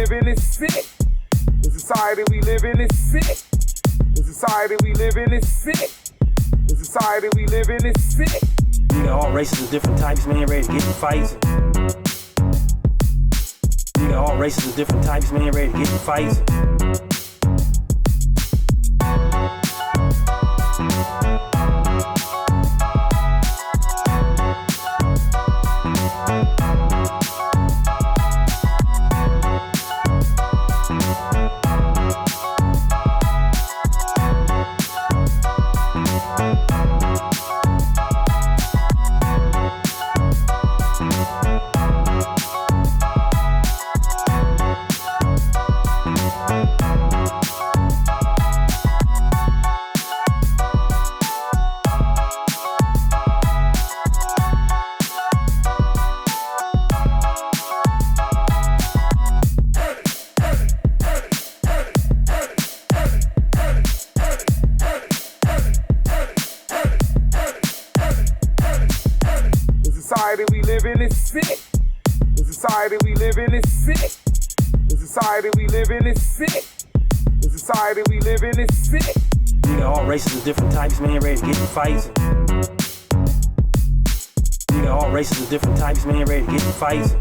live in is sick. The society we live in is sick. The society we live in is sick. The society we live in is sick. We got all races of different types, man, ready to get in fights. We got all races of different types, man, ready to get in fights. Society we live in is sick. The society we live in is sick. The society we live in is sick. The society we live in is sick. We got all races of different types, man, ready to get in fights. We got all races of different types, man, ready to get in fights.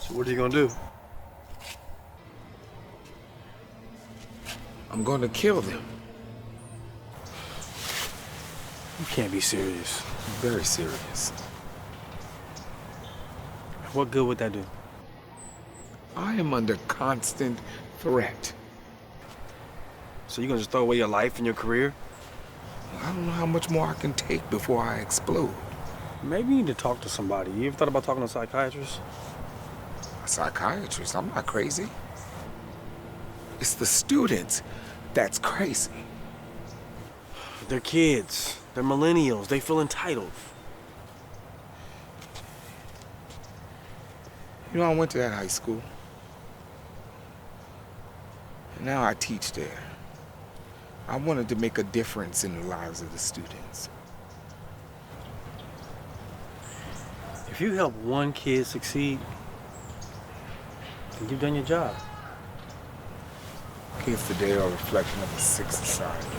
So what are you gonna do? I'm gonna kill them. You can't be serious. I'm very serious. What good would that do? I am under constant threat. So you're gonna just throw away your life and your career? I don't know how much more I can take before I explode. Maybe you need to talk to somebody. You ever thought about talking to a psychiatrist? A psychiatrist? I'm not crazy. It's the students that's crazy. They're kids. They're millennials. They feel entitled. You know, I went to that high school. And now I teach there. I wanted to make a difference in the lives of the students. If you help one kid succeed, then you've done your job. Kids today are a reflection of a sick society.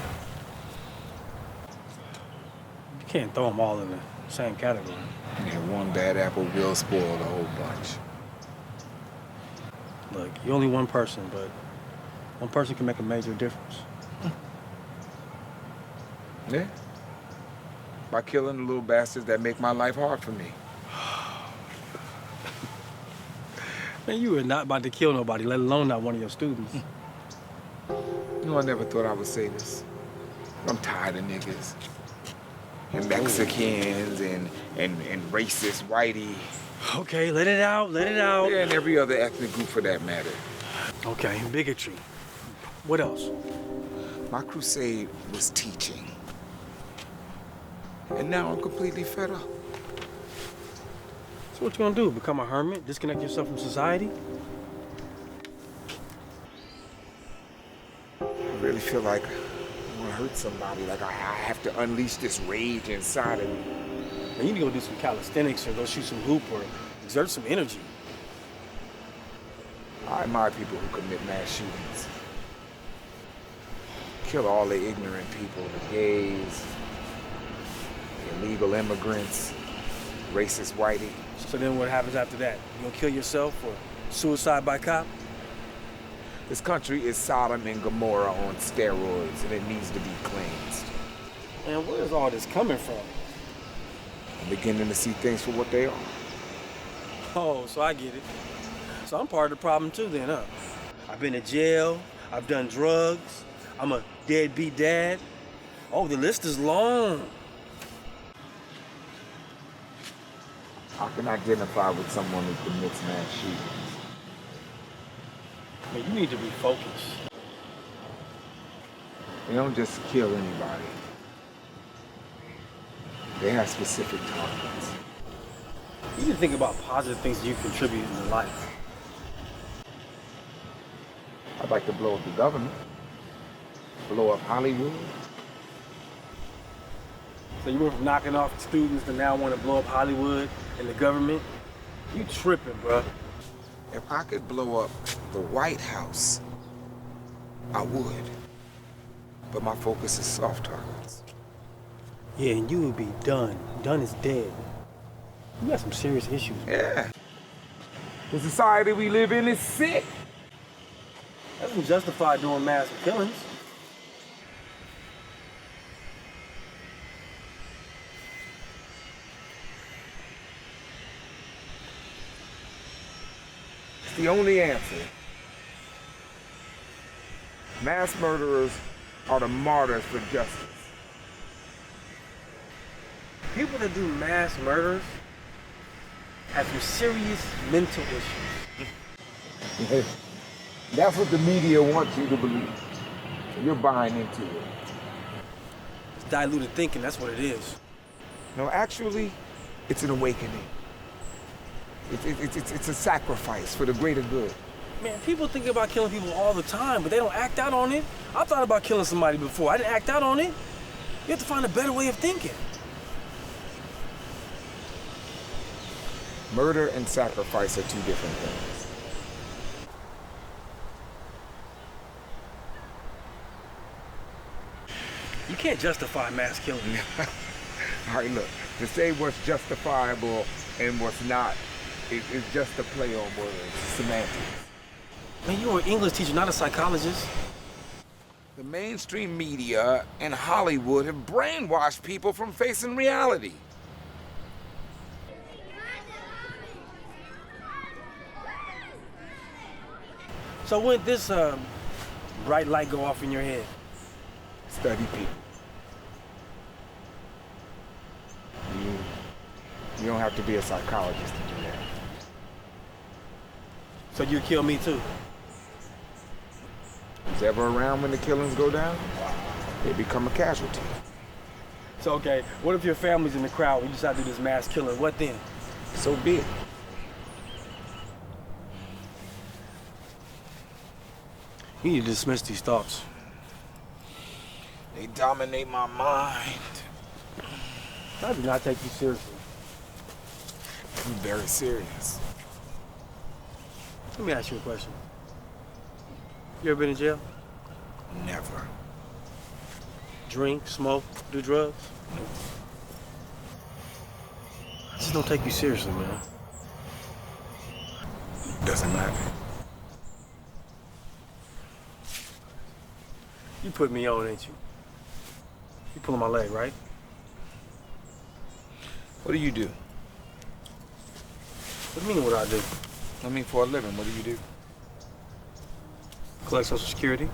You can't throw them all in the same category. And one bad apple will spoil the whole bunch. Look, you're only one person, but one person can make a major difference. Yeah. By killing the little bastards that make my life hard for me. Man, you were not about to kill nobody, let alone not one of your students. You know, I never thought I would say this. I'm tired of niggas. And Mexicans and racist whitey. Okay, let it out, let it out. Yeah, and every other ethnic group for that matter. Okay, bigotry. What else? My crusade was teaching. And now I'm completely fed up. So what you gonna do? Become a hermit? Disconnect yourself from society? I really feel like I want to hurt somebody. Like I have to unleash this rage inside of me. Man, you need to go do some calisthenics or go shoot some hoop or exert some energy. I admire people who commit mass shootings. Kill all the ignorant people, the gays, the illegal immigrants, racist whitey. So then what happens after that? You gonna kill yourself or suicide by cop? This country is Sodom and Gomorrah on steroids, and it needs to be cleansed. Man, where is all this coming from? I'm beginning to see things for what they are. Oh, so I get it. So I'm part of the problem too then, huh? I've been to jail, I've done drugs, I'm a deadbeat dad. Oh, the list is long. I can identify with someone who commits mass shootings. Man, you need to be focused. They don't just kill anybody. They have specific targets. You need to think about positive things that you contribute in your life. I'd like to blow up the government, blow up Hollywood. So you went from knocking off students to now want to blow up Hollywood and the government? You tripping, bruh. If I could blow up the White House, I would. But my focus is soft targets. Yeah, and you would be done. Done is dead. You got some serious issues. Yeah. The society we live in is sick. That doesn't justify doing mass killings. It's the only answer. Mass murderers are the martyrs for justice. People that do mass murders have some serious mental issues. That's what the media wants you to believe. So you're buying into it. It's diluted thinking, that's what it is. No, actually, it's an awakening. It's a sacrifice for the greater good. Man, people think about killing people all the time, but they don't act out on it. I thought about killing somebody before. I didn't act out on it. You have to find a better way of thinking. Murder and sacrifice are two different things. You can't justify mass killing. All right, look, to say what's justifiable and what's not is just a play on words, semantics. Man, you're an English teacher, not a psychologist. The mainstream media and Hollywood have brainwashed people from facing reality. So when did this bright light go off in your head? Study people. You don't have to be a psychologist to do that. So you kill me too? Who's ever around when the killings go down, they become a casualty. So okay, what if your family's in the crowd when you decide to do this mass killing? What then? So be it. You need to dismiss these thoughts. They dominate my mind. I do not take you seriously. I'm very serious. Let me ask you a question. You ever been in jail? Never. Drink, smoke, do drugs? Nope. I just don't take you seriously, man. Doesn't matter. You put me on, ain't you? You pulling my leg, right? What do you do? What do you mean what I do? I mean, for a living, what do you do? Collect Social Security,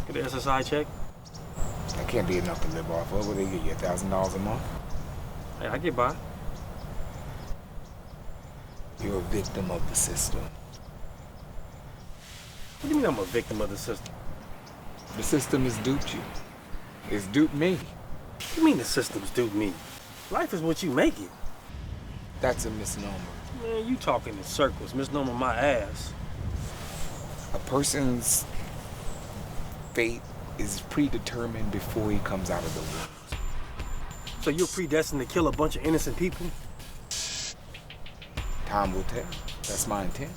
get an SSI check. That can't be enough to live off of. What, they give you $1,000 a month? Hey, I get by. You're a victim of the system. What do you mean I'm a victim of the system? The system has duped you. It's duped me. What do you mean the system's duped me? Life is what you make it. That's a misnomer. Man, you talking in circles, misnomer my ass. A person's fate is predetermined before he comes out of the womb. So you're predestined to kill a bunch of innocent people? Time will tell. That's my intent.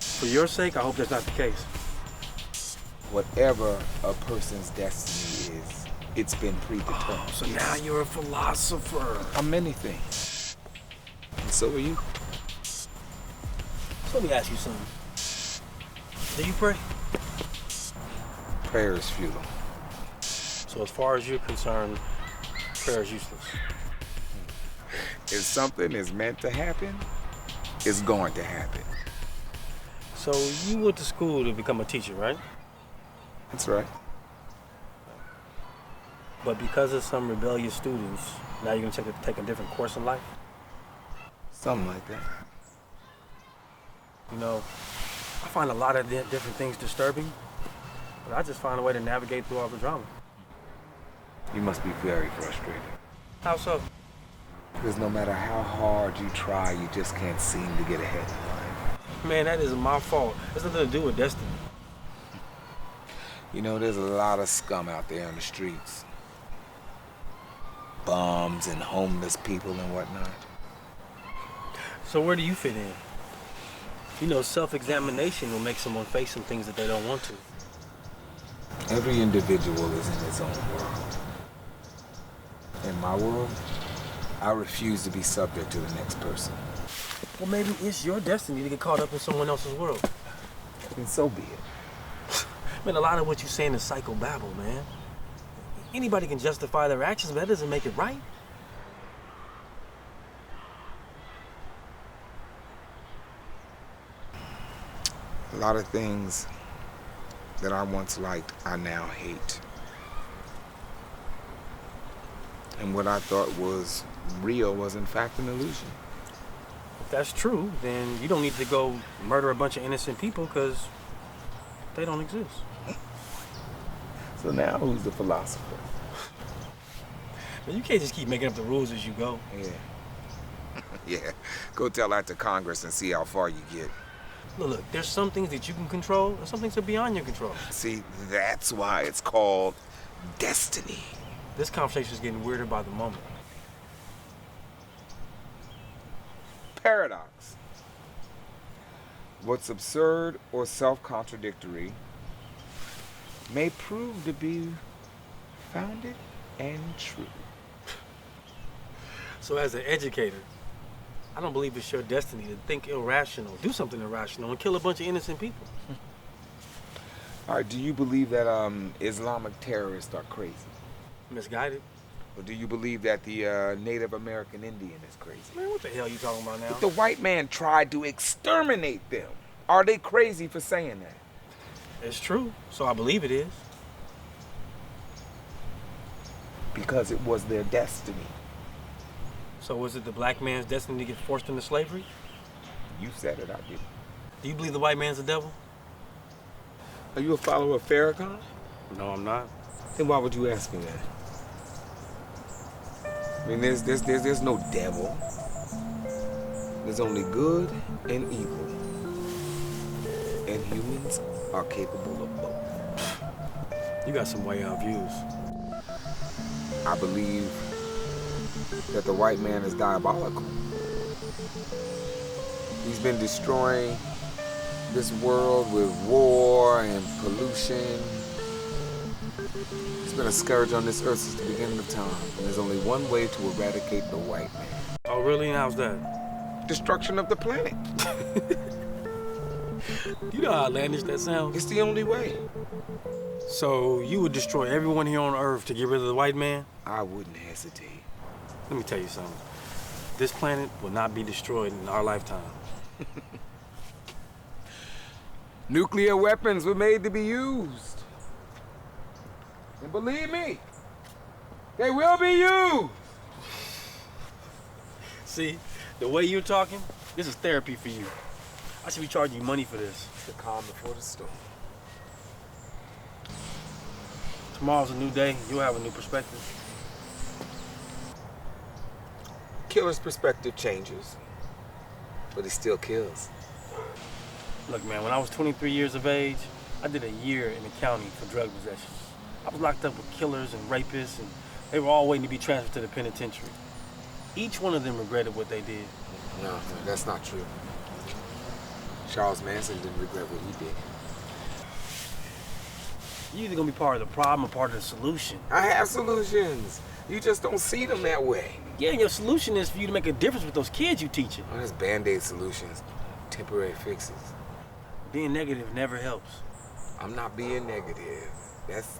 For your sake, I hope that's not the case. Whatever a person's destiny is, it's been predetermined. Oh, so now you're a philosopher. I'm many things. And so are you. So let me ask you something. Do you pray? Prayer is futile. So as far as you're concerned, prayer is useless. If something is meant to happen, it's going to happen. So you went to school to become a teacher, right? That's right. But because of some rebellious students, now you're gonna take a different course in life? Something like that. You know, I find a lot of different things disturbing, but I just find a way to navigate through all the drama. You must be very frustrated. How so? Because no matter how hard you try, you just can't seem to get ahead in life. Man, that isn't my fault. It's nothing to do with destiny. You know, there's a lot of scum out there on the streets. Bums and homeless people and whatnot. So where do you fit in? You know, self-examination will make someone face some things that they don't want to. Every individual is in his own world. In my world, I refuse to be subject to the next person. Well, maybe it's your destiny to get caught up in someone else's world. And so be it. Man, a lot of what you're saying is psychobabble, man. Anybody can justify their actions, but that doesn't make it right. A lot of things that I once liked, I now hate. And what I thought was real was in fact an illusion. If that's true, then you don't need to go murder a bunch of innocent people because they don't exist. So now who's the philosopher? Man, you can't just keep making up the rules as you go. Yeah. Yeah. Go tell that to Congress and see how far you get. Look, there's some things that you can control and some things are beyond your control. See, that's why it's called destiny. This conversation is getting weirder by the moment. Paradox. What's absurd or self-contradictory may prove to be founded and true. So as an educator, I don't believe it's your destiny to think irrational, do something irrational, and kill a bunch of innocent people. All right, do you believe that Islamic terrorists are crazy? Misguided. Or do you believe that the Native American Indian is crazy? Man, what the hell are you talking about now? The white man tried to exterminate them. Are they crazy for saying that? It's true, so I believe it is. Because it was their destiny. So was it the black man's destiny to get forced into slavery? You said it, I didn't. Do you believe the white man's the devil? Are you a follower of Farrakhan? No, I'm not. Then why would you ask me that? I mean, there's no devil. There's only good and evil. And humans are capable of both. You got some way out views. I believe that the white man is diabolical. He's been destroying this world with war and pollution. He's been a scourge on this earth since the beginning of time. And there's only one way to eradicate the white man. Oh, really? And how's that? Destruction of the planet. You know how outlandish that sounds? It's the only way. So you would destroy everyone here on Earth to get rid of the white man? I wouldn't hesitate. Let me tell you something. This planet will not be destroyed in our lifetime. Nuclear weapons were made to be used. And believe me, they will be used. See, the way you're talking, this is therapy for you. I should be charging you money for this. The calm before the storm. Tomorrow's a new day. You'll have a new perspective. Killer's perspective changes, but he still kills. Look, man, when I was 23 years of age, I did a year in the county for drug possession. I was locked up with killers and rapists, and they were all waiting to be transferred to the penitentiary. Each one of them regretted what they did. No, that's not true. Charles Manson didn't regret what he did. You're either gonna be part of the problem or part of the solution. I have solutions. You just don't see them that way. Yeah, and your solution is for you to make a difference with those kids you teaching. Oh, that's Band-Aid solutions, temporary fixes. Being negative never helps. I'm not being negative.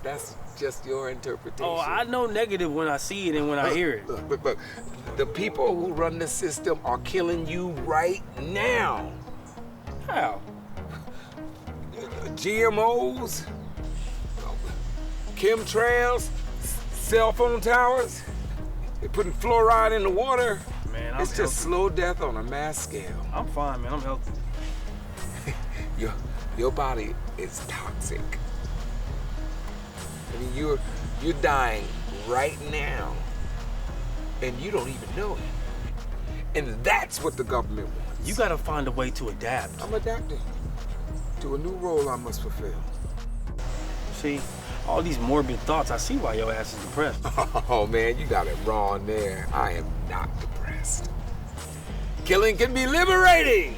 That's just your interpretation. Oh, I know negative when I see it and when I hear it. Look. The people who run the system are killing you right now. How? GMOs, chemtrails, cell phone towers. They're putting fluoride in the water. Man, I'm It's just slow death on a mass scale. I'm fine, man. I'm healthy. Your body is toxic. I mean, you're dying right now, and you don't even know it. And that's what the government wants. You gotta find a way to adapt. I'm adapting to a new role I must fulfill. See, all these morbid thoughts, I see why your ass is depressed. Oh man, you got it wrong there. I am not depressed. Killing can be liberating.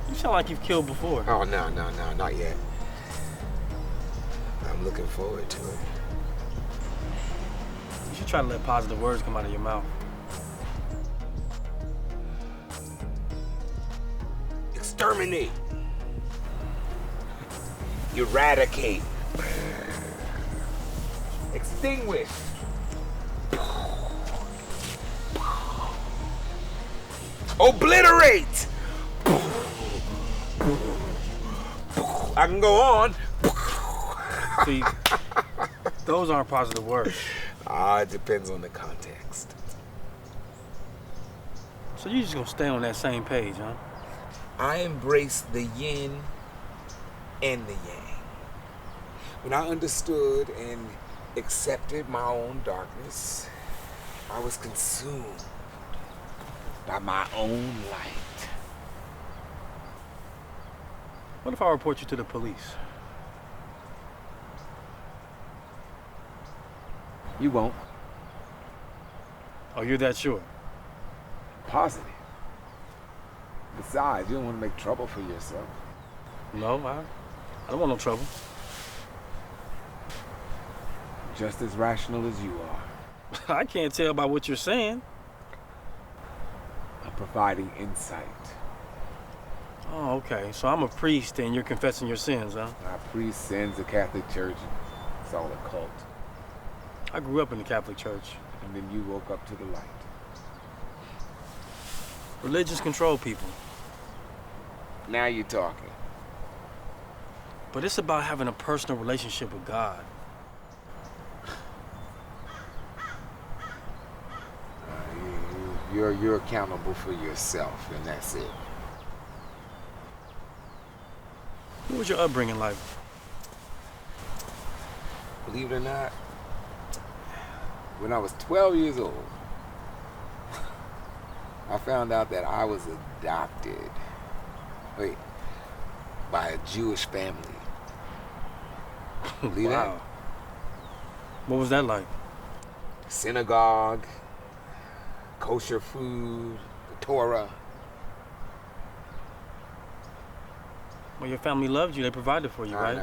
You sound like you've killed before. Oh, no, not yet. I'm looking forward to it. You should try to let positive words come out of your mouth. Exterminate. Eradicate. Extinguish. Obliterate. I can go on. See, those aren't positive words. It depends on the context. So you're just gonna stay on that same page, huh? I embrace the yin and the yang. When I understood and accepted my own darkness, I was consumed by my own light. What if I report you to the police? You won't. Oh, you're that sure? Positive. Besides, you don't want to make trouble for yourself. No, I don't want no trouble. Just as rational as you are. I can't tell by what you're saying. I'm providing insight. Oh, okay. So I'm a priest and you're confessing your sins, huh? Our priest sends the Catholic Church. It's all a cult. I grew up in the Catholic Church. And then you woke up to the light. Religions control people, Now you're talking. but it's about having a personal relationship with God. You're accountable for yourself, and that's it. What was your upbringing like? Believe it or not, when I was 12 years old, I found out that I was adopted. Wait, by a Jewish family. Believe Wow. that? What was that like? Synagogue, kosher food, the Torah. Well, your family loved you. They provided for you, right?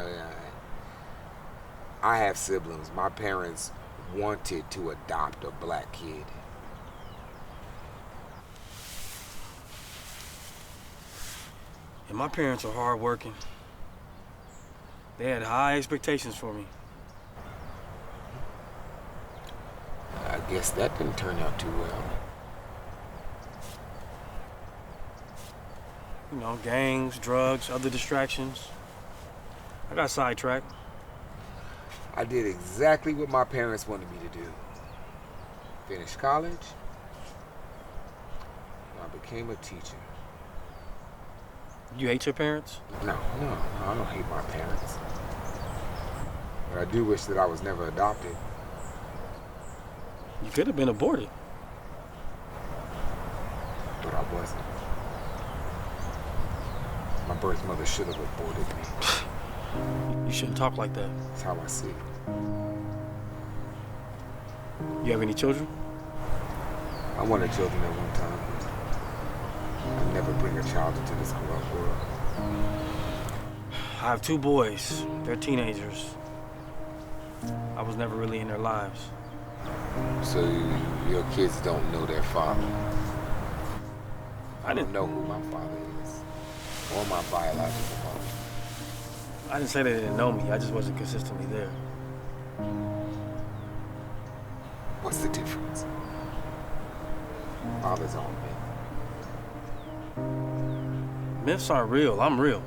I have siblings. My parents wanted to adopt a black kid. And my parents are hardworking. They had high expectations for me. I guess that didn't turn out too well. You know, gangs, drugs, other distractions. I got sidetracked. I did exactly what my parents wanted me to do. Finished college. I became a teacher. You hate your parents? No, I don't hate my parents. But I do wish that I was never adopted. You could have been aborted. But I wasn't. My birth mother should have aborted me. You shouldn't talk like that. That's how I see it. You have any children? I wanted children at one time. I'd never bring a child into this corrupt world. I have 2 boys. They're teenagers. I was never really in their lives. So your kids don't know their father. I I don't didn't know who my father is. Or my biological father. I didn't say they didn't know me. I just wasn't consistently there. What's the difference? Fathers aren't men. Myths aren't real. I'm real.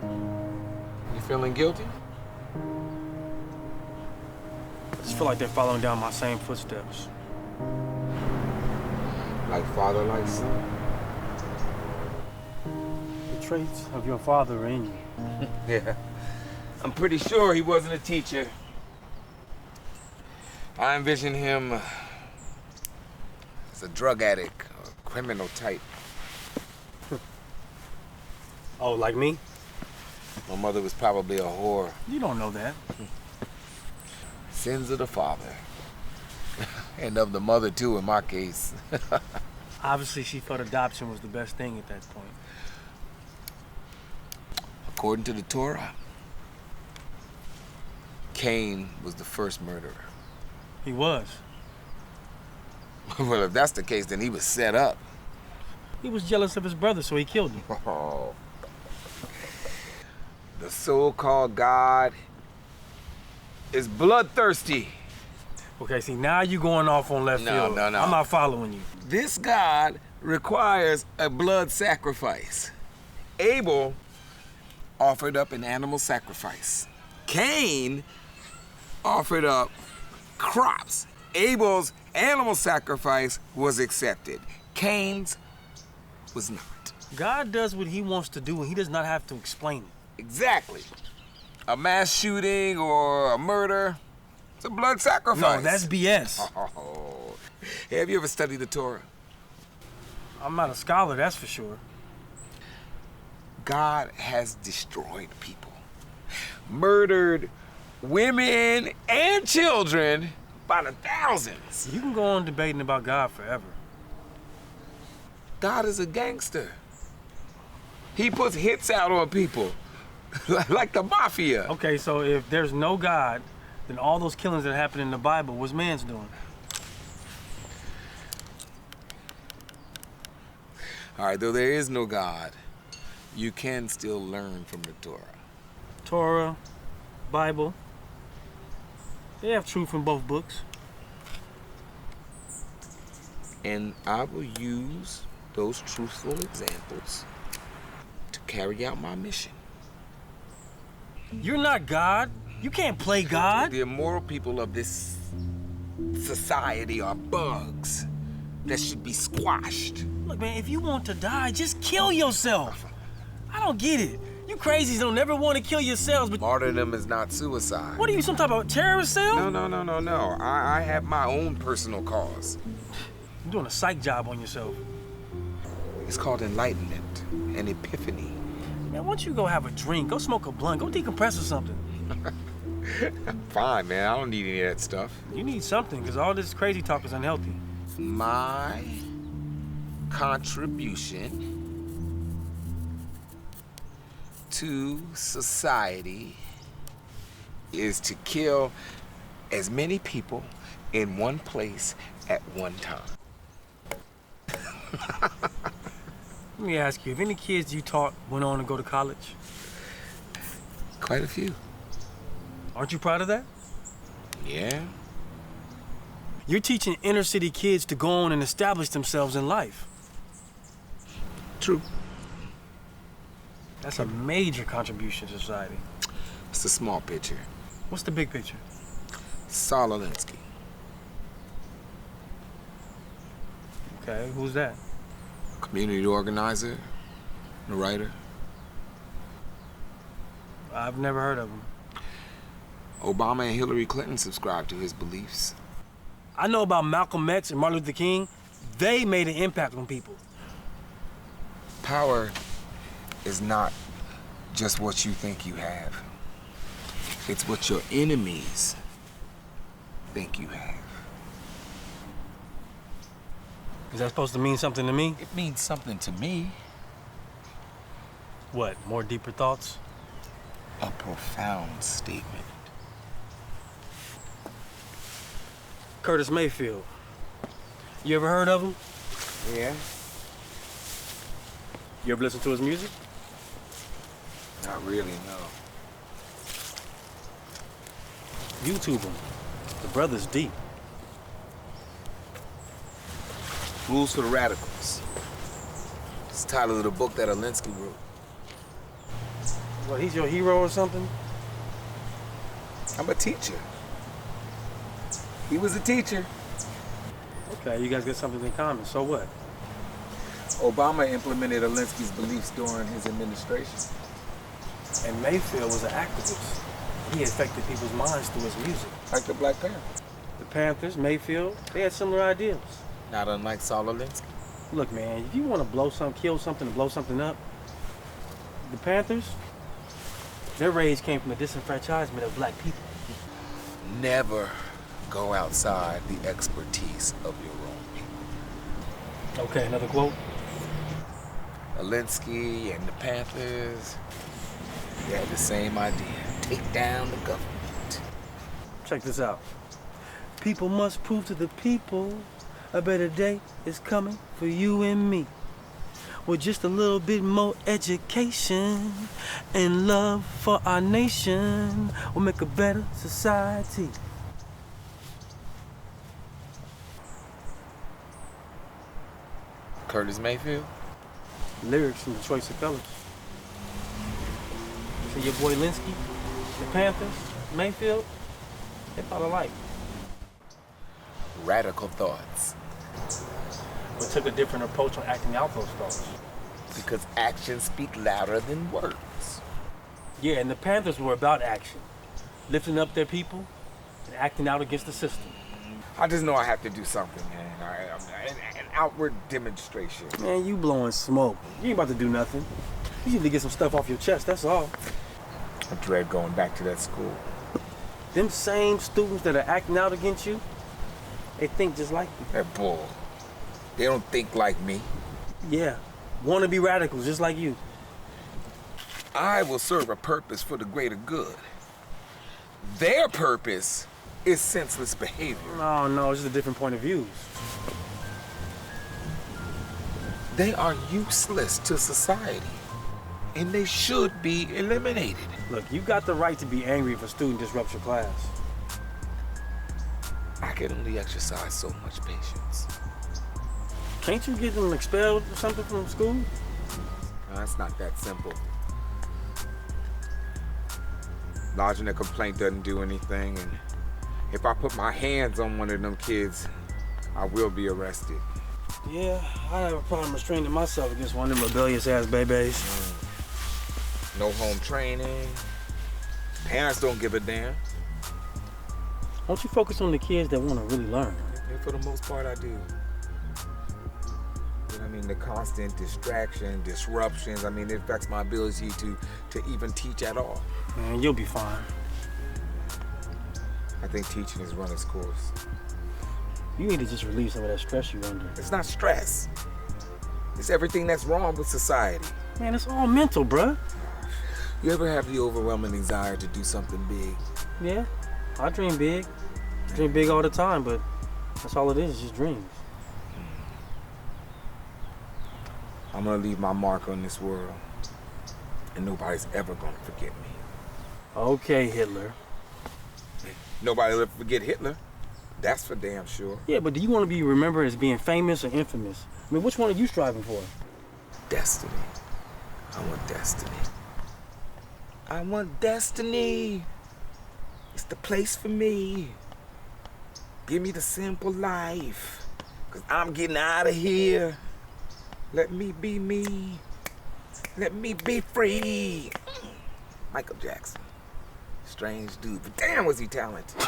You feeling guilty? I just feel like they're following down my same footsteps. Like father, like son? The traits of your father are in you. Yeah. I'm pretty sure he wasn't a teacher. I envision him as a drug addict, a criminal type. Oh, like me? My mother was probably a whore. You don't know that. Sins of the father. And of the mother, too, in my case. Obviously, she felt adoption was the best thing at that point. According to the Torah, Cain was the first murderer. He was. Well, if that's the case, then he was set up. He was jealous of his brother, so he killed him. Oh. The so-called God is bloodthirsty. Okay, see, now you going off on left field. No. I'm not following you. This God requires a blood sacrifice. Abel offered up an animal sacrifice. Cain offered up crops. Abel's animal sacrifice was accepted. Cain's was not. God does what he wants to do, and he does not have to explain it. Exactly. A mass shooting or a murder, it's a blood sacrifice. No, that's BS. Oh. Hey, have you ever studied the Torah? I'm not a scholar, that's for sure. God has destroyed people, murdered women and children by the thousands. You can go on debating about God forever. God is a gangster. He puts hits out on people, like the mafia. Okay, so if there's no God, then all those killings that happened in the Bible was man's doing. All right, though there is no God, you can still learn from the Torah. Torah, Bible, they have truth in both books. And I will use those truthful examples to carry out my mission. You're not God. You can't play God. The immoral people of this society are bugs that should be squashed. Look, man, if you want to die, just kill yourself. I don't get it. You crazies don't never want to kill yourselves, but Martyrdom is not suicide. what are you, some type of terrorist cell? No. I have my own personal cause. You're doing a psych job on yourself. It's called enlightenment and epiphany. Man, why don't you go have a drink, go smoke a blunt, go decompress or something. Fine, man. I don't need any of that stuff. You need something, because all this crazy talk is unhealthy. My contribution to society is to kill as many people in one place at one time. Let me ask you, if any kids you taught went on to go to college? Quite a few. Aren't you proud of that? Yeah. You're teaching inner city kids to go on and establish themselves in life. True. That's a major contribution to society. It's a small picture. What's the big picture? Saul Alinsky. Okay, who's that? Community organizer and a writer. I've never heard of him. Obama and Hillary Clinton subscribe to his beliefs. I know about Malcolm X and Martin Luther King. They made an impact on people. Power is not just what you think you have. It's what your enemies think you have. Is that supposed to mean something to me? It means something to me. What, more deeper thoughts? A profound statement. Curtis Mayfield. You ever heard of him? Yeah? You ever listen to his music? Not really, no. YouTube him. The brother's deep. Rules for the Radicals. It's the title of the book that Alinsky wrote. What, he's your hero or something? I'm a teacher. He was a teacher. Okay, you guys got something in common, so what? Obama implemented Alinsky's beliefs during his administration. And Mayfield was an activist. He affected people's minds through his music. Like the Black Panthers. The Panthers, Mayfield, they had similar ideals. Not unlike Saul Alinsky. Look, man, if you want to blow something, kill something, and blow something up, the Panthers, their rage came from the disenfranchisement of black people. Never go outside the expertise of your own people. Okay, another quote. Alinsky and the Panthers, they had the same idea. Take down the government. Check this out. People must prove to the people a better day is coming for you and me. With just a little bit more education and love for our nation, we'll make a better society. Curtis Mayfield? Lyrics from the Choice of Colors. So your boy Linsky, the Panthers, Mayfield, they thought alike. Radical thoughts. But took a different approach on acting out those thoughts. Because actions speak louder than words. Yeah, and the Panthers were about action. Lifting up their people and acting out against the system. I just know I have to do something, man. An outward demonstration. Man, you blowing smoke. You ain't about to do nothing. You need to get some stuff off your chest, that's all. I dread going back to that school. Them same students that are acting out against you, they think just like you. They're bull. They don't think like me. Yeah, wanna be radicals just like you. I will serve a purpose for the greater good. Their purpose is senseless behavior. No, it's just a different point of view. They are useless to society, and they should be eliminated. Look, you got the right to be angry if a student disrupts your class. I can only exercise so much patience. Can't you get them expelled or something from school? No, it's not that simple. Lodging a complaint doesn't do anything, and if I put my hands on one of them kids, I will be arrested. Yeah, I have a problem restraining myself against one of them rebellious ass babies. No home training. Parents don't give a damn. Won't you focus on the kids that want to really learn? And for the most part, I do. You know what I mean? The constant distraction, disruptions, I mean, it affects my ability to even teach at all. Man, you'll be fine. I think teaching has run its course. You need to just relieve some of that stress you're under. It's not stress. It's everything that's wrong with society. Man, it's all mental, bruh. You ever have the overwhelming desire to do something big? Yeah, I dream big. Dream big all the time, but that's all it is, just dreams. I'm gonna leave my mark on this world, and nobody's ever gonna forget me. Okay, Hitler. Nobody will ever forget Hitler. That's for damn sure. Yeah, but do you want to be remembered as being famous or infamous? I mean, which one are you striving for? Destiny. I want destiny. I want destiny. It's the place for me. Give me the simple life, 'cause I'm getting out of here. Let me be me. Let me be free. Michael Jackson. Strange dude, but damn was he talented.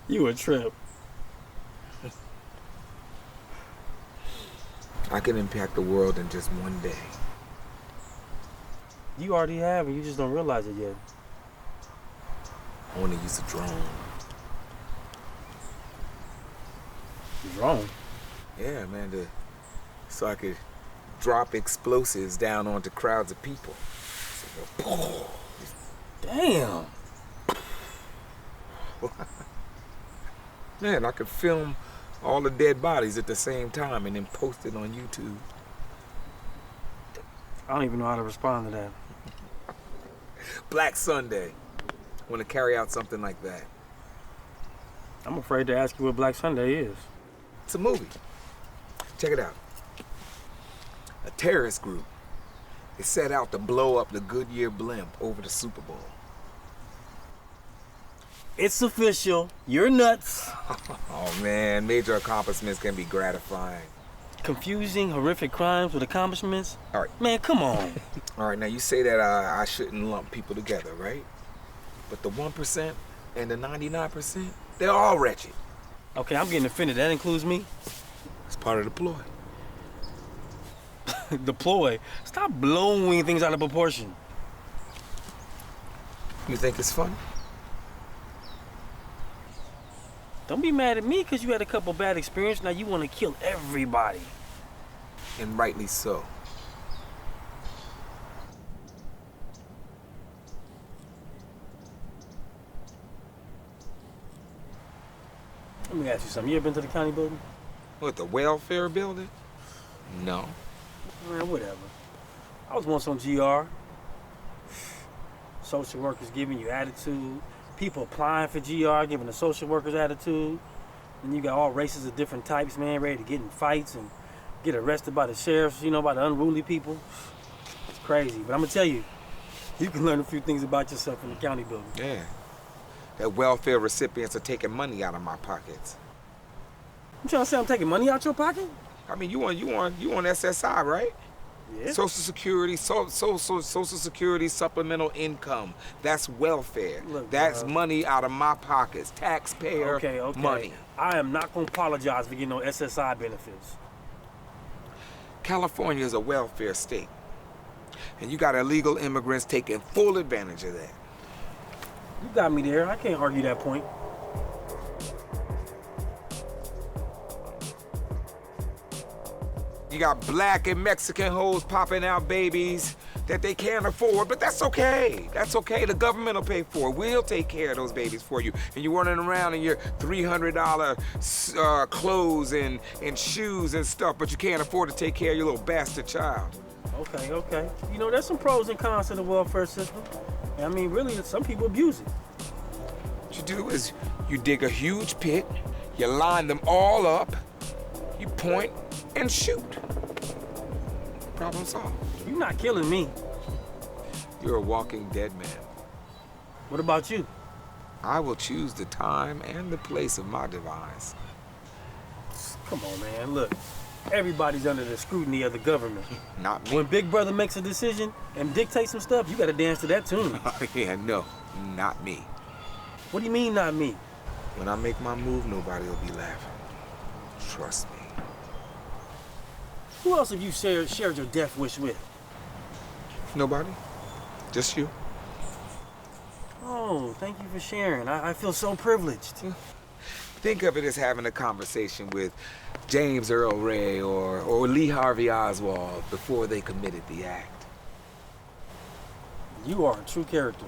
You a trip. I can impact the world in just one day. You already have, and you just don't realize it yet. I want to use a drone. Drone? Yeah, man, so I could drop explosives down onto crowds of people. Damn. Man, I could film all the dead bodies at the same time and then post it on YouTube. I don't even know how to respond to that. Black Sunday. Want to carry out something like that. I'm afraid to ask you what Black Sunday is. It's a movie. Check it out. A terrorist group is set out to blow up the Goodyear blimp over the Super Bowl. It's official. You're nuts. Oh man, major accomplishments can be gratifying. Confusing, horrific crimes with accomplishments? All right. Man, come on. All right, now you say that I shouldn't lump people together, right? But the 1% and the 99%, they're all wretched. Okay, I'm getting offended. That includes me? It's part of the ploy. Deploy. Stop blowing things out of proportion. You think it's funny? Don't be mad at me because you had a couple bad experiences. Now you want to kill everybody. And rightly so. Let me ask you something. You ever been to the county building? What, the welfare building? No. Man, whatever. I was once on GR. Social workers giving you attitude. People applying for GR giving the social workers attitude. And you got all races of different types, man, ready to get in fights and get arrested by the sheriffs, you know, by the unruly people. It's crazy. But I'm going to tell you, you can learn a few things about yourself in the county building. Yeah. That welfare recipients are taking money out of my pockets. You trying to say I'm taking money out your pocket? I mean, you want SSI, right? Yeah. Social Security, Social Security supplemental income. That's welfare. Look, that's money out of my pockets. Taxpayer okay. money. I am not going to apologize for getting no SSI benefits. California is a welfare state. And you got illegal immigrants taking full advantage of that. You got me there. I can't argue that point. You got black and Mexican hoes popping out babies that they can't afford, but that's okay. That's okay. The government will pay for it. We'll take care of those babies for you. And you're running around in your $300 clothes and shoes and stuff, but you can't afford to take care of your little bastard child. Okay. You know, there's some pros and cons to the welfare system. I mean, really, some people abuse it. What you do is you dig a huge pit, you line them all up, You point and shoot. Problem solved. You're not killing me. You're a walking dead man. What about you? I will choose the time and the place of my demise. Come on, man, look. Everybody's under the scrutiny of the government. Not me. When Big Brother makes a decision and dictates some stuff, you gotta dance to that tune. Yeah, no, not me. What do you mean, not me? When I make my move, nobody will be laughing. Trust me. Who else have you shared your death wish with? Nobody? Just you? Oh, thank you for sharing. I feel so privileged. Think of it as having a conversation with James Earl Ray or Lee Harvey Oswald before they committed the act. You are a true character.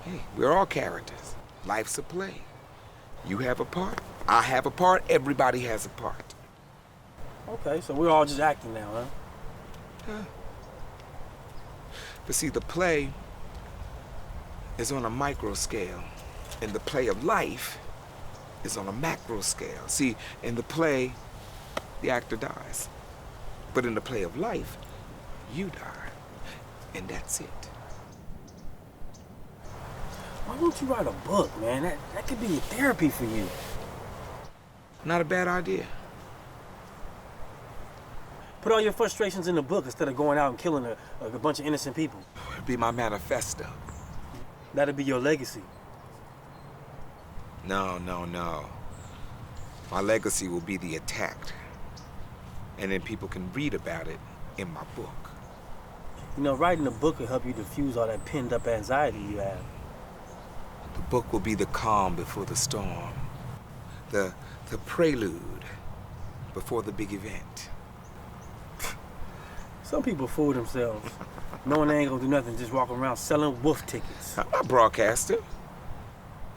Hey, we're all characters. Life's a play. You have a part, I have a part, everybody has a part. Okay, so we're all just acting now, huh? Huh. But see, the play is on a micro scale, and the play of life is on a macro scale. See, in the play, the actor dies. But in the play of life, you die. And that's it. Why don't you write a book, man? That could be a therapy for you. Not a bad idea. Put all your frustrations in the book instead of going out and killing a bunch of innocent people. It'd be my manifesto. That'd be your legacy. No. My legacy will be the attack. And then people can read about it in my book. You know, writing a book will help you diffuse all that pinned up anxiety you have. The book will be the calm before the storm. The prelude before the big event. Some people fool themselves, knowing they ain't gonna do nothing, just walking around selling wolf tickets. I'm not broadcasting.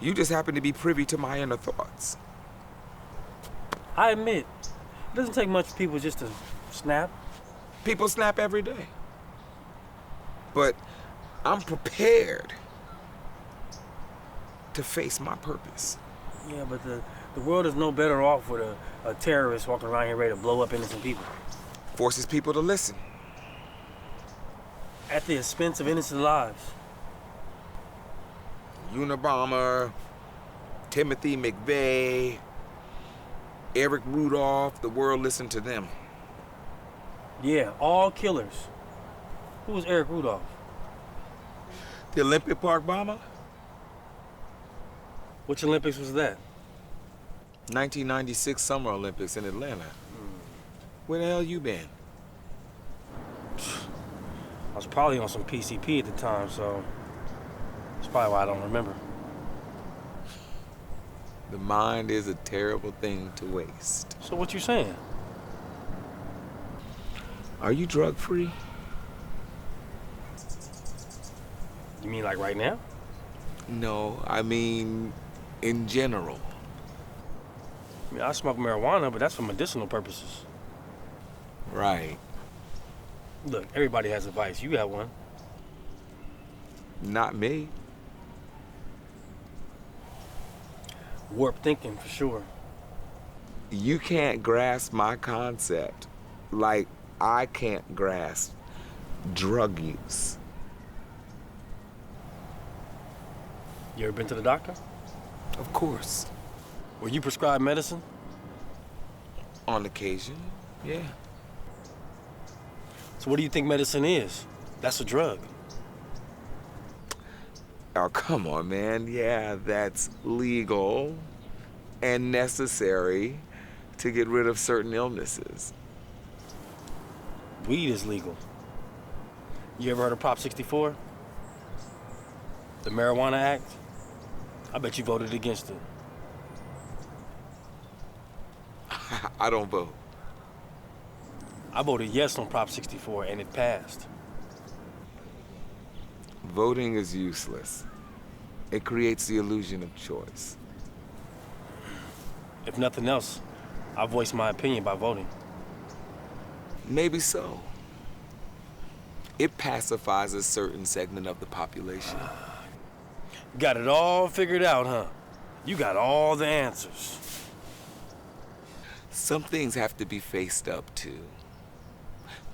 You just happen to be privy to my inner thoughts. I admit, it doesn't take much for people just to snap. People snap every day. But I'm prepared to face my purpose. Yeah, but the world is no better off with a terrorist walking around here ready to blow up innocent people. Forces people to listen. At the expense of innocent lives. Unabomber, Timothy McVeigh, Eric Rudolph, the world listened to them. Yeah, all killers. Who was Eric Rudolph? The Olympic Park bomber? Which Olympics was that? 1996 Summer Olympics in Atlanta. Where the hell you been? I was probably on some PCP at the time, so that's probably why I don't remember. The mind is a terrible thing to waste. So what you saying? Are you drug-free? You mean like right now? No, I mean in general. I mean, I smoke marijuana, but that's for medicinal purposes. Right. Look, everybody has a vice. You got one. Not me. Warped thinking, for sure. You can't grasp my concept like I can't grasp drug use. You ever been to the doctor? Of course. Were you prescribed medicine? On occasion, yeah. So what do you think medicine is? That's a drug. Oh, come on, man. Yeah, that's legal and necessary to get rid of certain illnesses. Weed is legal. You ever heard of Prop 64? The Marijuana Act? I bet you voted against it. I don't vote. I voted yes on Prop 64 and it passed. Voting is useless. It creates the illusion of choice. If nothing else, I voiced my opinion by voting. Maybe so. It pacifies a certain segment of the population. Got it all figured out, huh? You got all the answers. Some things have to be faced up to.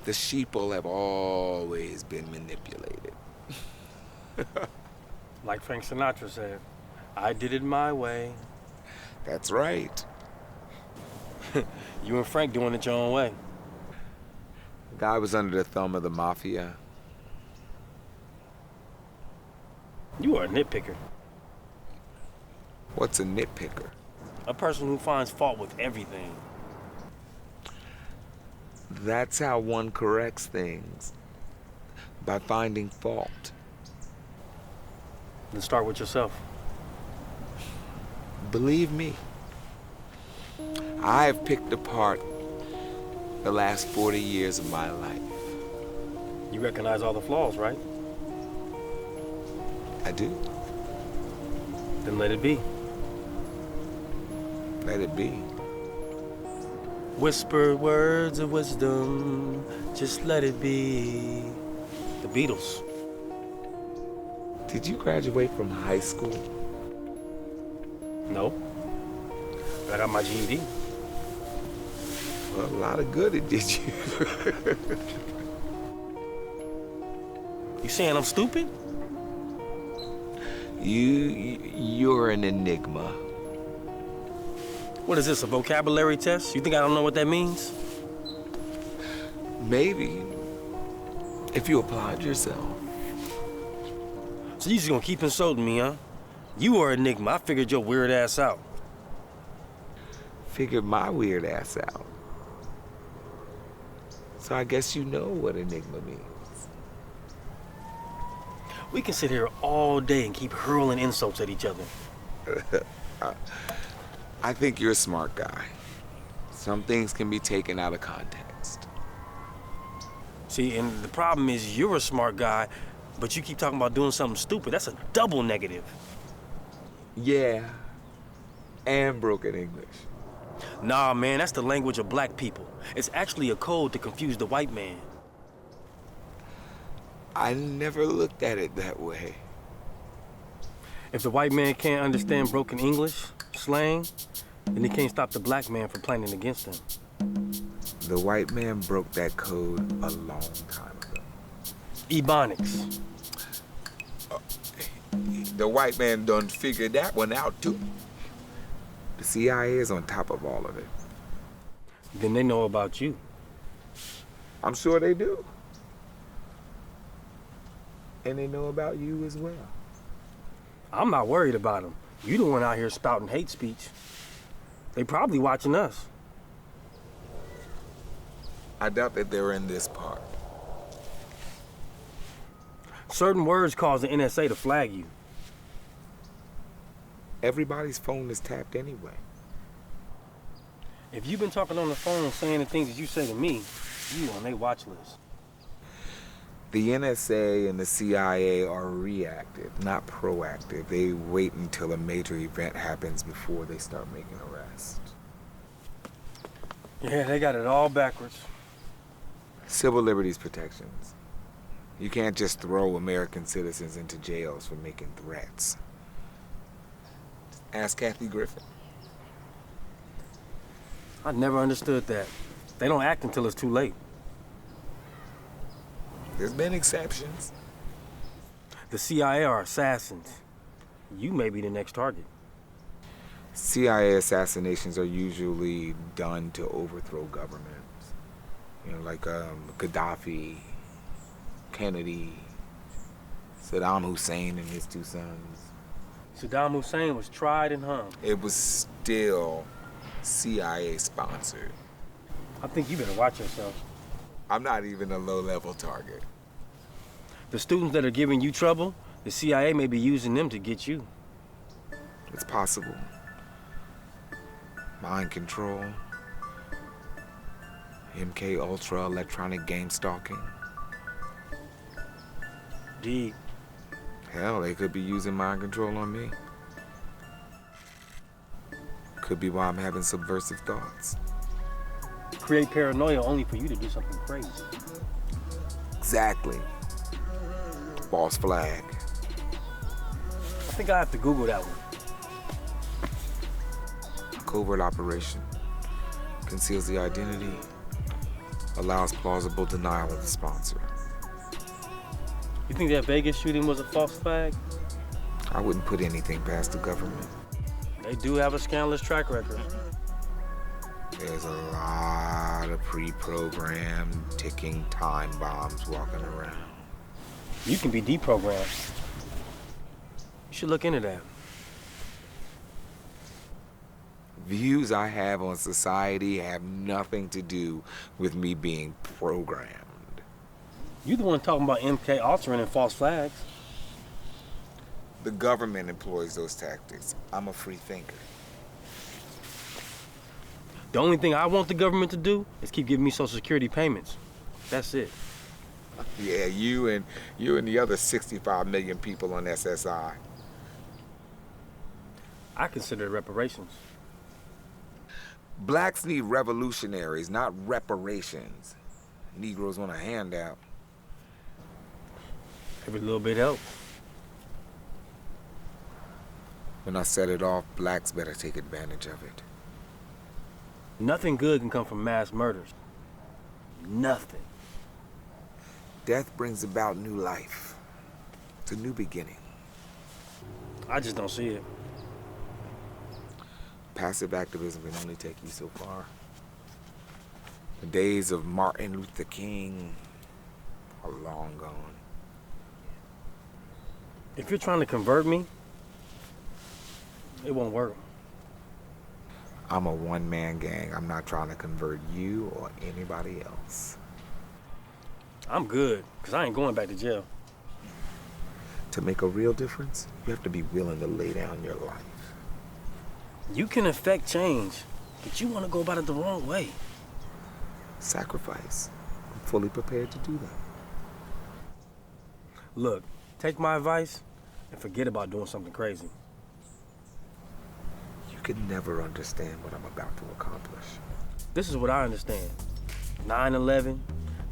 The sheeple have always been manipulated. Like Frank Sinatra said, I did it my way. That's right. You and Frank doing it your own way. The guy was under the thumb of the mafia. You are a nitpicker. What's a nitpicker? A person who finds fault with everything. That's how one corrects things. By finding fault. Then start with yourself. Believe me, I have picked apart the last 40 years of my life. You recognize all the flaws, right? I do. Then let it be. Let it be. Whisper words of wisdom, just let it be. The Beatles. Did you graduate from high school? No. But I got my GED. Well, a lot of good it did you. You saying I'm stupid? You're an enigma. What is this, a vocabulary test? You think I don't know what that means? Maybe. If you applied yourself. So you just gonna keep insulting me, huh? You are an enigma. I figured your weird ass out. Figured my weird ass out. So I guess you know what enigma means. We can sit here all day and keep hurling insults at each other. I think you're a smart guy. Some things can be taken out of context. See, and the problem is you're a smart guy, but you keep talking about doing something stupid. That's a double negative. Yeah. And broken English. Nah, man, that's the language of black people. It's actually a code to confuse the white man. I never looked at it that way. If the white man can't understand broken English, slang, then he can't stop the black man from planning against him. The white man broke that code a long time ago. Ebonics. The white man done figured that one out too. The CIA is on top of all of it. Then they know about you. I'm sure they do. And they know about you as well. I'm not worried about them. You the one out here spouting hate speech. They probably watching us. I doubt that they're in this part. Certain words cause the NSA to flag you. Everybody's phone is tapped anyway. If you've been talking on the phone saying the things that you say to me, you on their watch list. The NSA and the CIA are reactive, not proactive. They wait until a major event happens before they start making arrests. Yeah, they got it all backwards. Civil liberties protections. You can't just throw American citizens into jails for making threats. Ask Kathy Griffin. I never understood that. They don't act until it's too late. There's been exceptions. The CIA are assassins. You may be the next target. CIA assassinations are usually done to overthrow governments. You know, like Gaddafi, Kennedy, Saddam Hussein and his two sons. Saddam Hussein was tried and hung. It was still CIA sponsored. I think you better watch yourself. I'm not even a low-level target. The students that are giving you trouble, the CIA may be using them to get you. It's possible. Mind control. MK Ultra electronic game stalking. Deep. Hell, they could be using mind control on me. Could be why I'm having subversive thoughts. Create paranoia only for you to do something crazy. Exactly. False flag. I think I have to Google that one. Covert operation. conceals the identity, allows plausible denial of the sponsor. You think that Vegas shooting was a false flag? I wouldn't put anything past the government. They do have a scandalous track record. There's a lot of pre-programmed ticking time bombs walking around. You can be deprogrammed. You should look into that. Views I have on society have nothing to do with me being programmed. You the one talking about MK altering and false flags. The government employs those tactics. I'm a free thinker. The only thing I want the government to do is keep giving me Social Security payments. That's it. Yeah, you and the other 65 million people on SSI. I consider it reparations. Blacks need revolutionaries, not reparations. Negroes want a handout. Every little bit helps. When I set it off, blacks better take advantage of it. Nothing good can come from mass murders. Nothing. Death brings about new life. It's a new beginning. I just don't see it. Passive activism can only take you so far. The days of Martin Luther King are long gone. If you're trying to convert me, it won't work. I'm a one-man gang. I'm not trying to convert you or anybody else. I'm good, because I ain't going back to jail. To make a real difference, you have to be willing to lay down your life. You can affect change, but you want to go about it the wrong way. Sacrifice. I'm fully prepared to do that. Look, take my advice and forget about doing something crazy. You can never understand what I'm about to accomplish. This is what I understand. 9/11,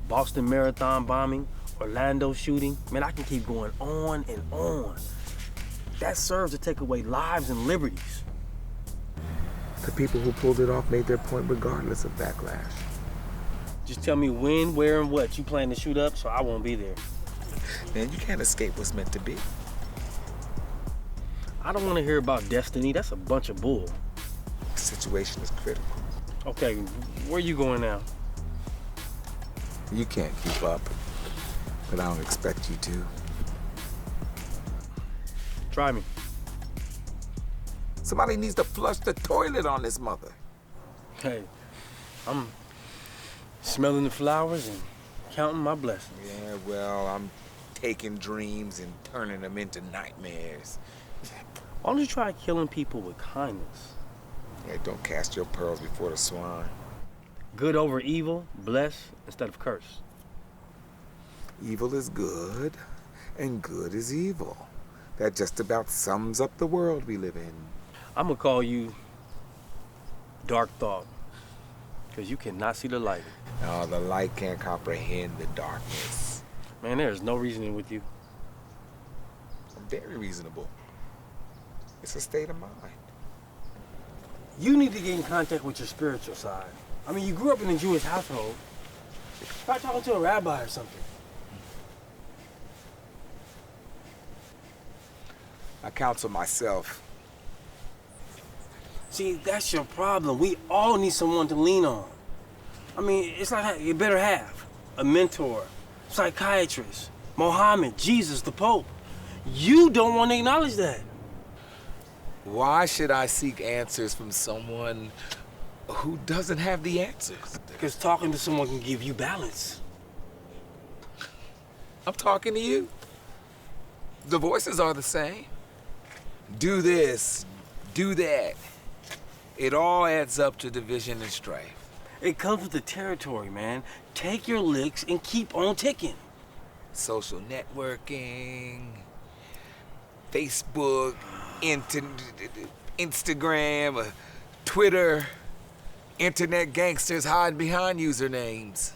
Boston Marathon bombing, Orlando shooting. Man, I can keep going on and on. That serves to take away lives and liberties. The people who pulled it off made their point regardless of backlash. Just tell me when, where, and what you plan to shoot up so I won't be there. Man, you can't escape what's meant to be. I don't want to hear about destiny. That's a bunch of bull. The situation is critical. Okay, where you going now? You can't keep up, but I don't expect you to. Try me. Somebody needs to flush the toilet on this mother. Hey, I'm smelling the flowers and counting my blessings. Yeah, well, I'm taking dreams and turning them into nightmares. Why don't you try killing people with kindness? Yeah, don't cast your pearls before the swine. Good over evil, bless instead of curse. Evil is good, and good is evil. That just about sums up the world we live in. I'm gonna call you Dark Thought, because you cannot see the light. No, the light can't comprehend the darkness. Man, there's no reasoning with you. I'm very reasonable. It's a state of mind. You need to get in contact with your spiritual side. I mean, you grew up in a Jewish household. Try talking to a rabbi or something. I counsel myself. See, that's your problem. We all need someone to lean on. I mean, it's like you better have a mentor, psychiatrist, Mohammed, Jesus, the Pope. You don't want to acknowledge that. Why should I seek answers from someone who doesn't have the answers? Because talking to someone can give you balance. I'm talking to you. The voices are the same. Do this, do that. It all adds up to division and strife. It comes with the territory, man. Take your licks and keep on ticking. Social networking, Facebook, Instagram, Twitter, internet gangsters hide behind usernames.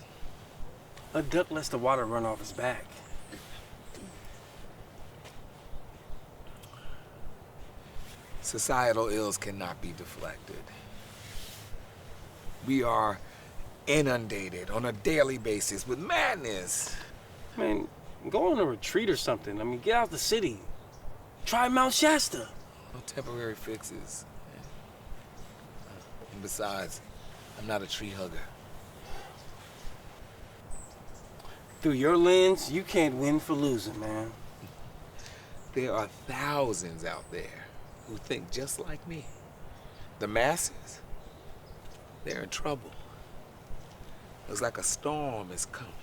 A duck lets the water run off his back. Societal ills cannot be deflected. We are inundated on a daily basis with madness. Man, go on a retreat or something. I mean, get out the city. Try Mount Shasta. No temporary fixes. And besides, I'm not a tree hugger. Through your lens, you can't win for losing, man. There are thousands out there who think just like me. The masses, they're in trouble. It's like a storm is coming.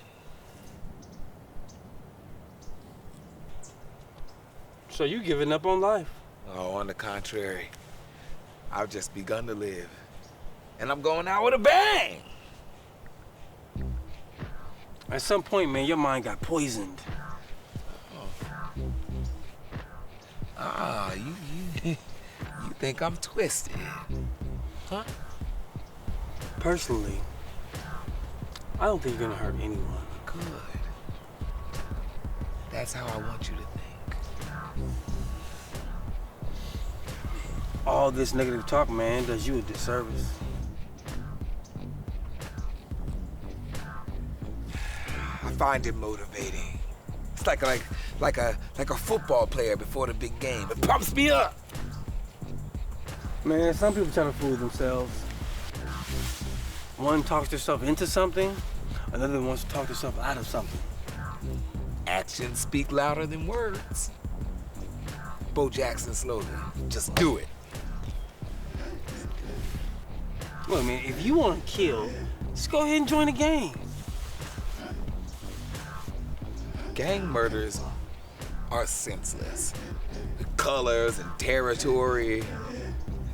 So you giving up on life? Oh, on the contrary, I've just begun to live. And I'm going out with a bang! At some point, man, your mind got poisoned. Ah, you think I'm twisted, huh? Personally, I don't think you're gonna hurt anyone. Good. That's how I want you to think. All this negative talk, man, does you a disservice. I find it motivating. It's like a football player before the big game. It pumps me up. Man, some people try to fool themselves. One talks themselves into something, another wants to talk themselves out of something. Actions speak louder than words. Bo Jackson slogan, just do it. Look, man, if you want to kill, just go ahead and join the gang. Gang murders are senseless. The colors and territory.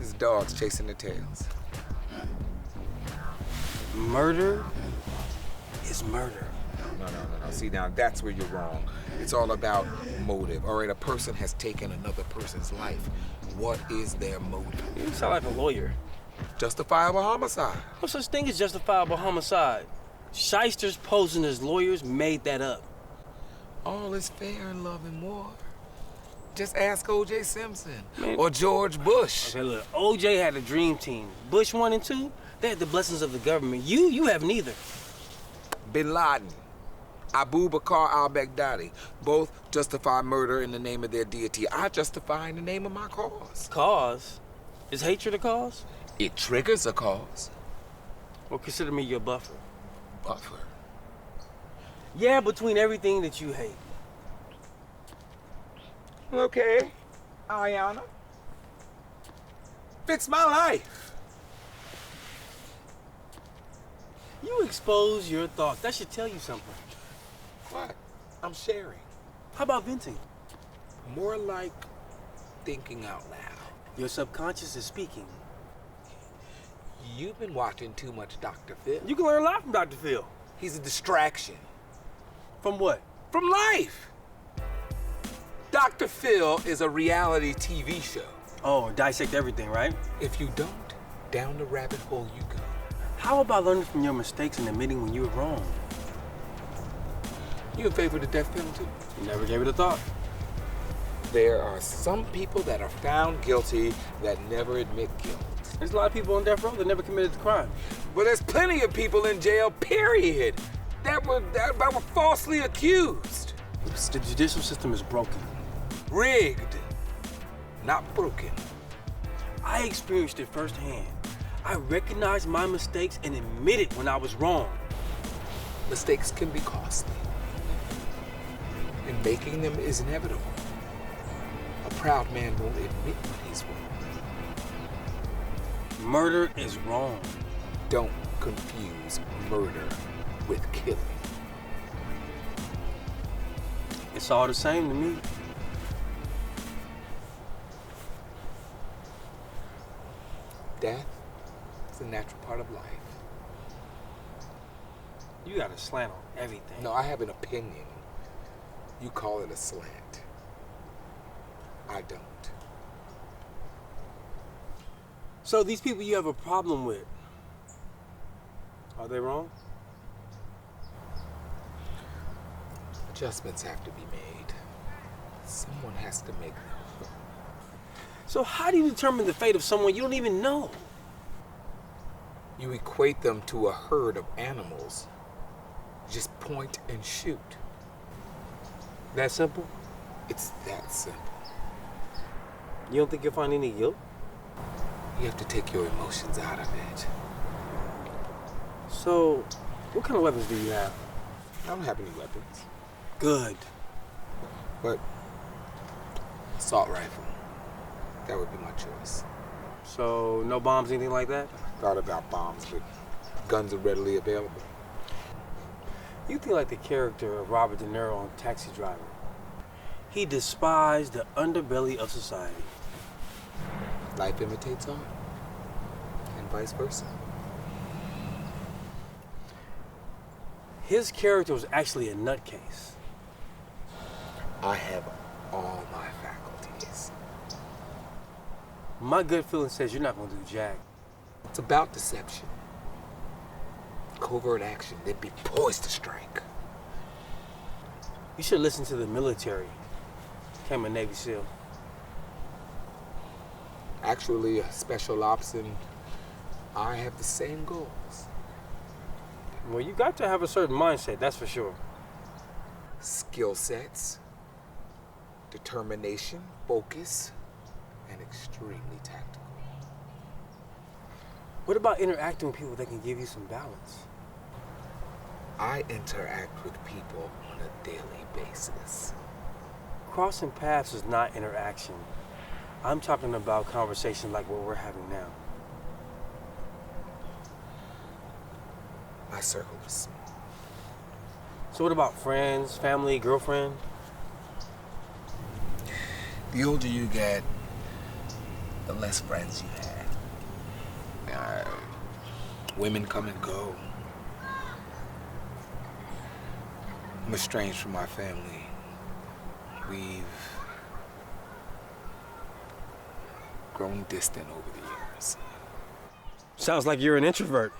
His dogs chasing their tails. Murder is murder. No. See, now that's where you're wrong. It's all about motive. All right, a person has taken another person's life. What is their motive? You sound like a lawyer. Justifiable homicide. No such thing as justifiable homicide. Shysters posing as lawyers made that up. All is fair in love and war. Just ask O.J. Simpson Man. or George Bush. Okay, look, O.J. had a dream team. Bush 1 and 2, they had the blessings of the government. You have neither. Bin Laden, Abu Bakr al-Baghdadi, both justify murder in the name of their deity. I justify in the name of my cause. Cause? Is hatred a cause? It triggers a cause. Well, consider me your buffer. Buffer. Yeah, between everything that you hate. Okay, Ayana. Fix my life. You expose your thoughts. That should tell you something. What? I'm sharing. How about venting? More like thinking out loud. Your subconscious is speaking. You've been watching too much Dr. Phil. You can learn a lot from Dr. Phil. He's a distraction. From what? From life. Dr. Phil is a reality TV show. Oh, dissect everything, right? If you don't, down the rabbit hole you go. How about learning from your mistakes and admitting when you were wrong? You in favor of the death penalty? You never gave it a thought. There are some people that are found guilty that never admit guilt. There's a lot of people on death row that never committed the crime. But there's plenty of people in jail, period, that were falsely accused. The judicial system is broken. Rigged, not broken. I experienced it firsthand. I recognized my mistakes and admitted when I was wrong. Mistakes can be costly, and making them is inevitable. A proud man won't admit when he's wrong. Murder is wrong. Don't confuse murder with killing. It's all the same to me. Death is a natural part of life. You got a slant on everything. No, I have an opinion. You call it a slant. I don't. So these people you have a problem with, are they wrong? Adjustments have to be made. Someone has to make them. So how do you determine the fate of someone you don't even know? You equate them to a herd of animals. Just point and shoot. That simple? It's that simple. You don't think you'll find any guilt? You have to take your emotions out of it. So, what kind of weapons do you have? I don't have any weapons. Good. But assault rifle. That would be my choice. So, no bombs, anything like that? Thought about bombs, but guns are readily available. You think like the character of Robert De Niro on Taxi Driver. He despised the underbelly of society. Life imitates art, and vice versa. His character was actually a nutcase. I have all my faculties. My gut feeling says you're not gonna do jack. It's about deception. Covert action, then be poised to strike. You should listen to the military. Became a Navy SEAL. Actually, special ops and I have the same goals. Well, you got to have a certain mindset, that's for sure. Skill sets, determination, focus, and extremely tactical. What about interacting with people that can give you some balance? I interact with people on a daily basis. Crossing paths is not interaction. I'm talking about conversations like what we're having now. My circle is small. So what about friends, family, girlfriend? The older you get, the less friends you have. Women come and go. I'm estranged from my family. We've grown distant over the years. Sounds like you're an introvert.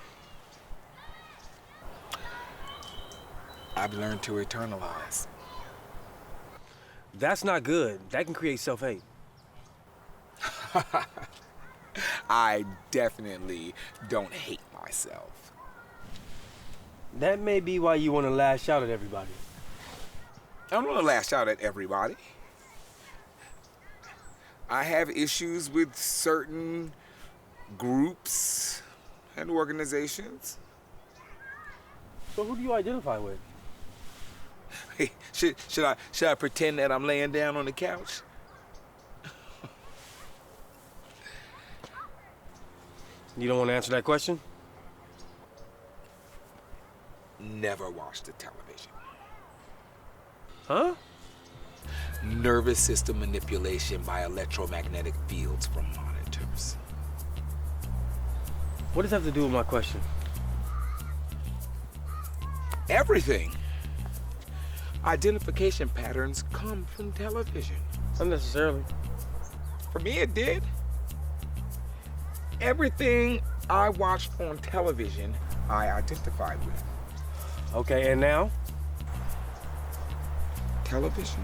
I've learned to internalize. That's not good. That can create self-hate. I definitely don't hate myself. That may be why you want to lash out at everybody. I don't want to lash out at everybody. I have issues with certain groups and organizations. So who do you identify with? Hey, should I pretend that I'm laying down on the couch? You don't want to answer that question? Never watch the television. Huh? Nervous system manipulation by electromagnetic fields from monitors. What does that have to do with my question? Everything. Identification patterns come from television. Not necessarily. For me, it did. Everything I watched on television, I identified with. Okay, and now? Television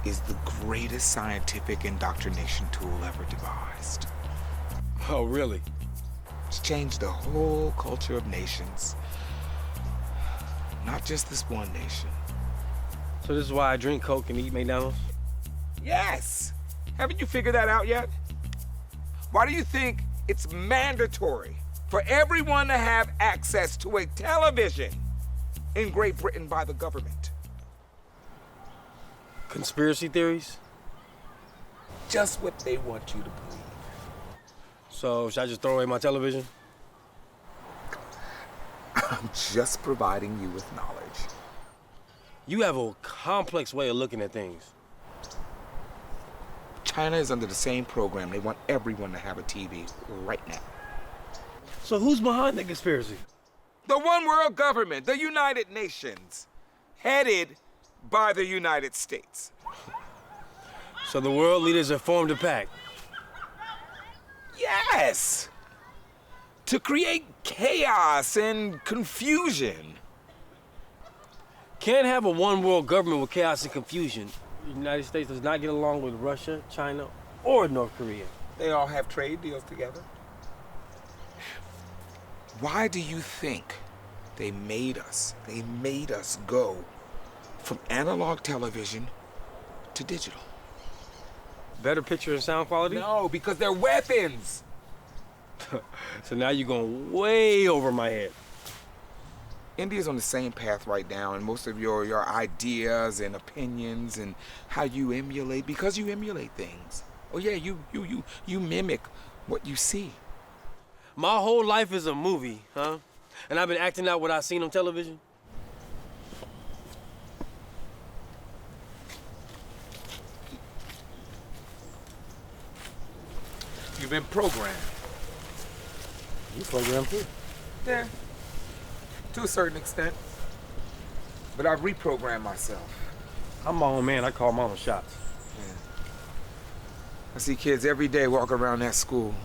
is the greatest scientific indoctrination tool ever devised. Oh, really? It's changed the whole culture of nations. Not just this one nation. So this is why I drink Coke and eat McDonald's? Yes! Haven't you figured that out yet? Why do you think it's mandatory for everyone to have access to a television in Great Britain by the government? Conspiracy theories? Just what they want you to believe. So should I just throw away my television? I'm just providing you with knowledge. You have a complex way of looking at things. China is under the same program. They want everyone to have a TV right now. So who's behind the conspiracy? The one world government, the United Nations, headed by the United States. So the world leaders have formed a pact. Yes! To create chaos and confusion. Can't have a one world government with chaos and confusion. The United States does not get along with Russia, China, or North Korea. They all have trade deals together. Why do you think they made us go from analog television to digital? Better picture and sound quality? No, because they're weapons. So now you're going way over my head. India's on the same path right now, and most of your ideas and opinions and how you emulate, because you emulate things. Oh yeah, you mimic what you see. My whole life is a movie, huh? And I've been acting out what I've seen on television? You've been programmed. You programmed too. Yeah, to a certain extent. But I've reprogrammed myself. I'm my own man. I call my own shots. Yeah. I see kids every day walk around that school.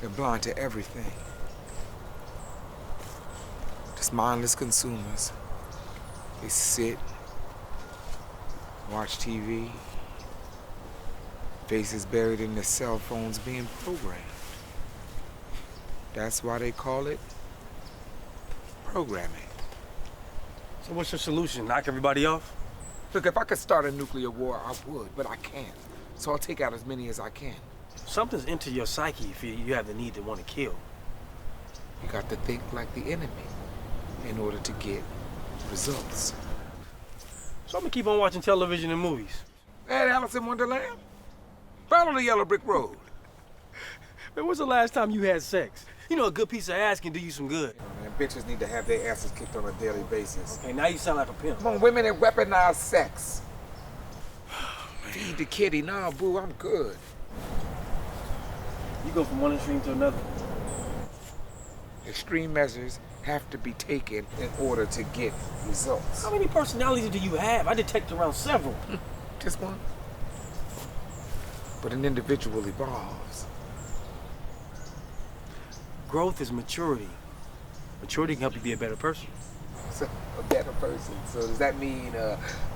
They're blind to everything. Just mindless consumers. They sit, watch TV, faces buried in their cell phones being programmed. That's why they call it programming. So what's your solution? Knock everybody off? Look, if I could start a nuclear war, I would, but I can't. So I'll take out as many as I can. Something's into your psyche if you have the need to want to kill. You got to think like the enemy in order to get results. So I'm gonna keep on watching television and movies. Hey, Alice in Wonderland, follow the yellow brick road. Man, when's the last time you had sex? You know, a good piece of ass can do you some good. Man, bitches need to have their asses kicked on a daily basis. Okay, now you sound like a pimp. Come on, women that weaponize sex. Feed the kitty. Nah, boo, I'm good. You go from one extreme to another. Extreme measures have to be taken in order to get results. How many personalities do you have? I detect around several. Just one. But an individual evolves. Growth is maturity. Maturity can help you be a better person. So, a better person. So does that mean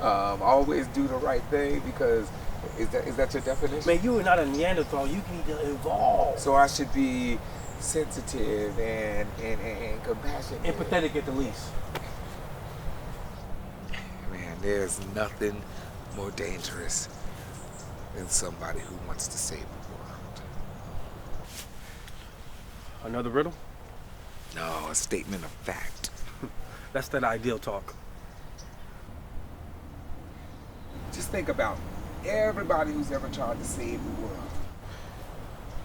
always do the right thing? Because is that your definition? Man, you are not a Neanderthal. You need to evolve. So I should be sensitive and compassionate. Empathetic at the least. Man, there's nothing more dangerous than somebody who wants to save the world. Another riddle? No, a statement of fact. That's that ideal talk. Just think about everybody who's ever tried to save the world.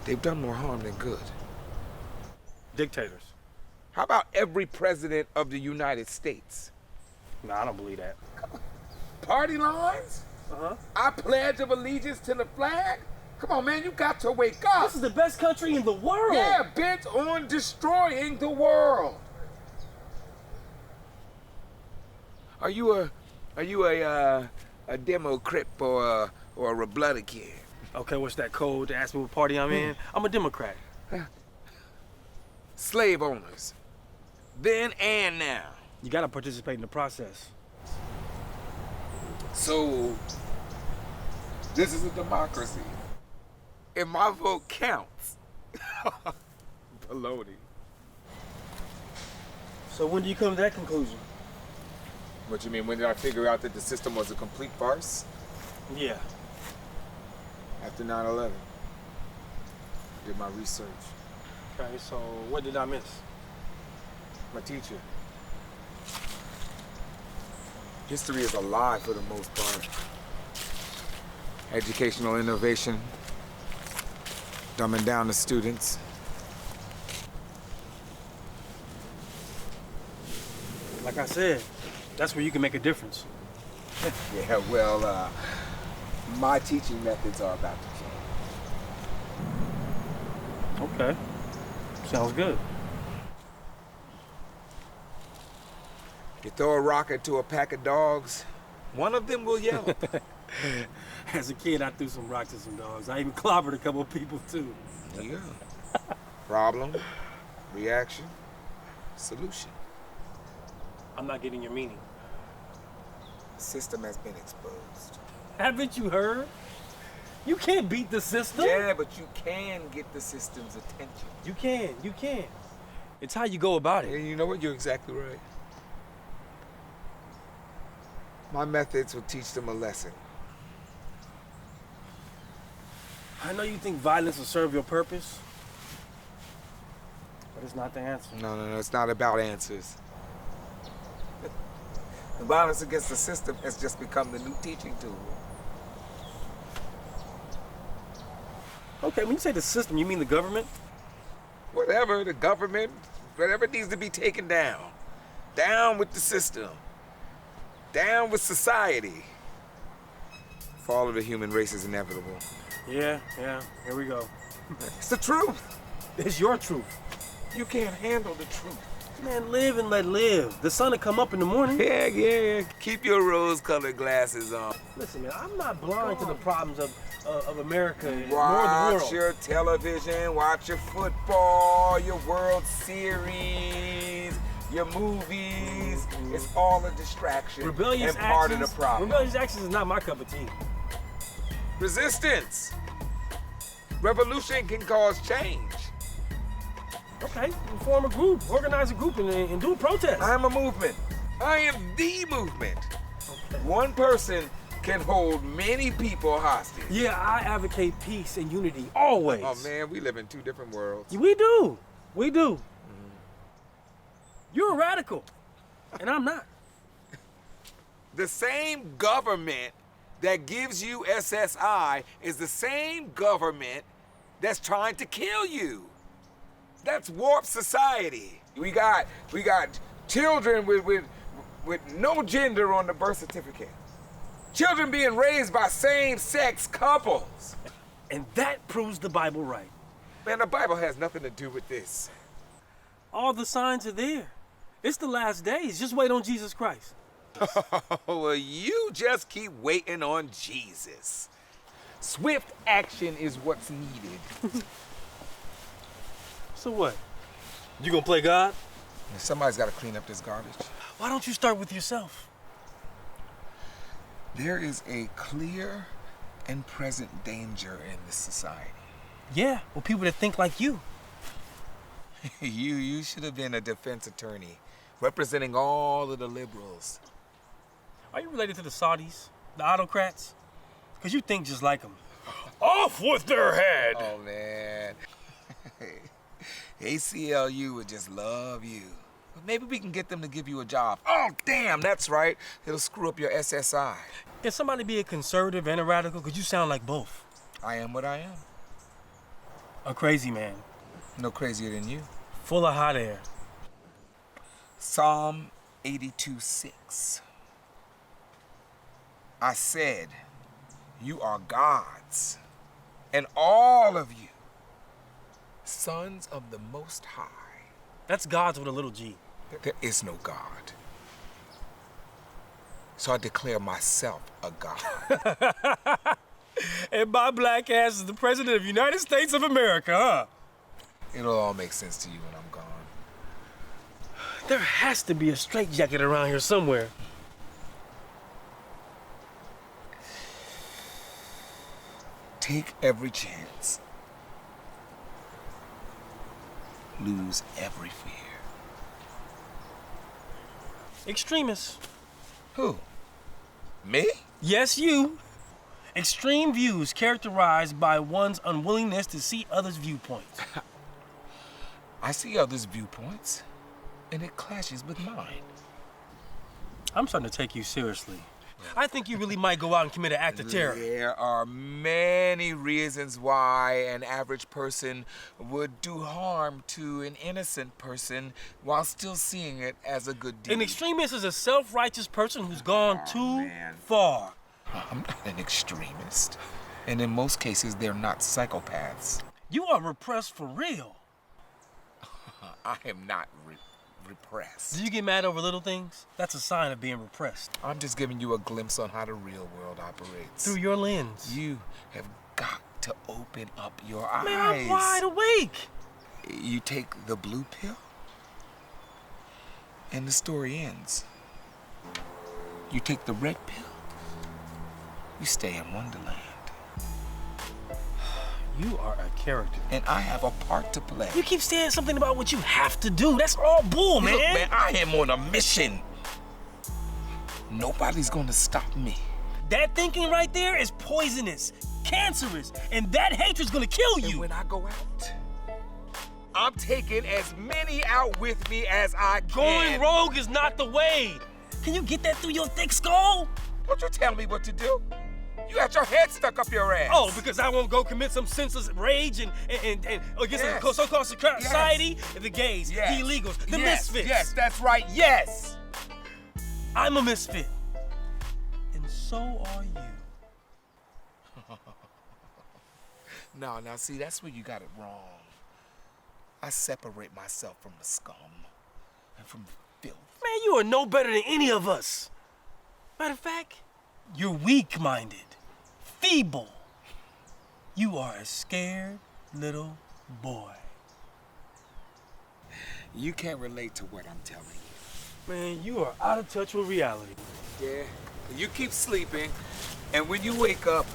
They've done more harm than good. Dictators. How about every president of the United States? Nah, I don't believe that. Party lines? Uh-huh. I pledge of allegiance to the flag? Come on, man, you got to wake up. This is the best country in the world. Yeah, bent on destroying the world. Are you a Democrat or a Republican? Okay, what's that code to ask me what party I'm in? I'm a Democrat. Slave owners. Then and now. You gotta participate in the process. So, this is a democracy. And my vote counts. Baloney. So when do you come to that conclusion? What you mean, when did I figure out that the system was a complete farce? Yeah. After 9/11. Did my research. Okay, so what did I miss? My teacher. History is a lie for the most part. Educational innovation, dumbing down the students. Like I said, that's where you can make a difference. Yeah, well, my teaching methods are about to change. Okay. Sounds good. You throw a rock into a pack of dogs, one of them will yell. As a kid, I threw some rocks at some dogs. I even clobbered a couple of people, too. Yeah. Problem, reaction, solution. I'm not getting your meaning. The system has been exposed. Haven't you heard? You can't beat the system. Yeah, but you can get the system's attention. You can. It's how you go about And it. you know what? You're exactly right. My methods will teach them a lesson. I know you think violence will serve your purpose, but it's not the answer. No, it's not about answers. The violence against the system has just become the new teaching tool. Okay, when you say the system, you mean the government? Whatever, the government, whatever needs to be taken down. Down with the system. Down with society. Fall of the human race is inevitable. Yeah, here we go. It's the truth. It's your truth. You can't handle the truth. Man, live and let live. The sun will come up in the morning. Yeah. Keep your rose-colored glasses on. Listen, man, I'm not blind to the problems of America nor the Watch world. your television, watch your football, your World Series, your movies. It's all a distraction Rebellious and part actions, of the problem. Rebellious actions is not my cup of tea. Resistance. Revolution can cause change. Okay, form a group, organize a group, and do a protest. I'm a movement. I am the movement. Okay. One person can hold many people hostage. Yeah, I advocate peace and unity always. Oh man, we live in two different worlds. We do. You're a radical, and I'm not. The same government that gives you SSI is the same government that's trying to kill you. That's warped society. We got children with no gender on the birth certificate. Children being raised by same-sex couples. And that proves the Bible right. Man, the Bible has nothing to do with this. All the signs are there. It's the last days. Just wait on Jesus Christ. Well, you just keep waiting on Jesus. Swift action is what's needed. So what? You gonna play God? Somebody's got to clean up this garbage. Why don't you start with yourself? There is a clear and present danger in this society. Yeah, well, people that think like you. You should have been a defense attorney representing all of the liberals. Are you related to the Saudis, the autocrats? Because you think just like them. Off with their head! Oh, man. ACLU would just love you. But maybe we can get them to give you a job. Oh, damn, that's right. It'll screw up your SSI. Can somebody be a conservative and a radical? Because you sound like both. I am what I am. A crazy man. No crazier than you. Full of hot air. Psalm 82:6. I said, you are gods, and all of you, sons of the Most High. That's God's with a little g. There is no God. So I declare myself a God. And my black ass is the president of the United States of America, huh? It'll all make sense to you when I'm gone. There has to be a straitjacket around here somewhere. Take every chance. Lose every fear. Extremists. Who? Me? Yes, you. Extreme views characterized by one's unwillingness to see others' viewpoints. I see others' viewpoints, and it clashes with mine. I'm starting to take you seriously. I think you really might go out and commit an act of terror. There are many reasons why an average person would do harm to an innocent person while still seeing it as a good deed. An extremist is a self-righteous person who's gone too man. far. I'm not an extremist. And in most cases, they're not psychopaths. You are repressed for real. I am not repressed. Do you get mad over little things? That's a sign of being repressed. I'm just giving you a glimpse on how the real world operates. Through your lens. You have got to open up your eyes. Man, I'm wide awake. You take the blue pill, and the story ends. You take the red pill, you stay in Wonderland. You are a character. And I have a part to play. You keep saying something about what you have to do. That's all bull, man. Look, man, I am on a mission. Nobody's gonna stop me. That thinking right there is poisonous, cancerous, and that hatred's gonna kill you. And when I go out, I'm taking as many out with me as I can. Going rogue is not the way. Can you get that through your thick skull? Don't you tell me what to do. You got your head stuck up your ass. Oh, because I won't go commit some senseless rage and against Yes. the so-called society, the gays, Yes. the illegals, the Yes. misfits. Yes, that's right, yes. I'm a misfit. And so are you. No, now see, that's where you got it wrong. I separate myself from the scum and from the filth. Man, you are no better than any of us. Matter of fact, you're weak-minded, feeble. You are a scared little boy. You can't relate to what I'm telling you. Man, you are out of touch with reality. Yeah, you keep sleeping, and when you wake up,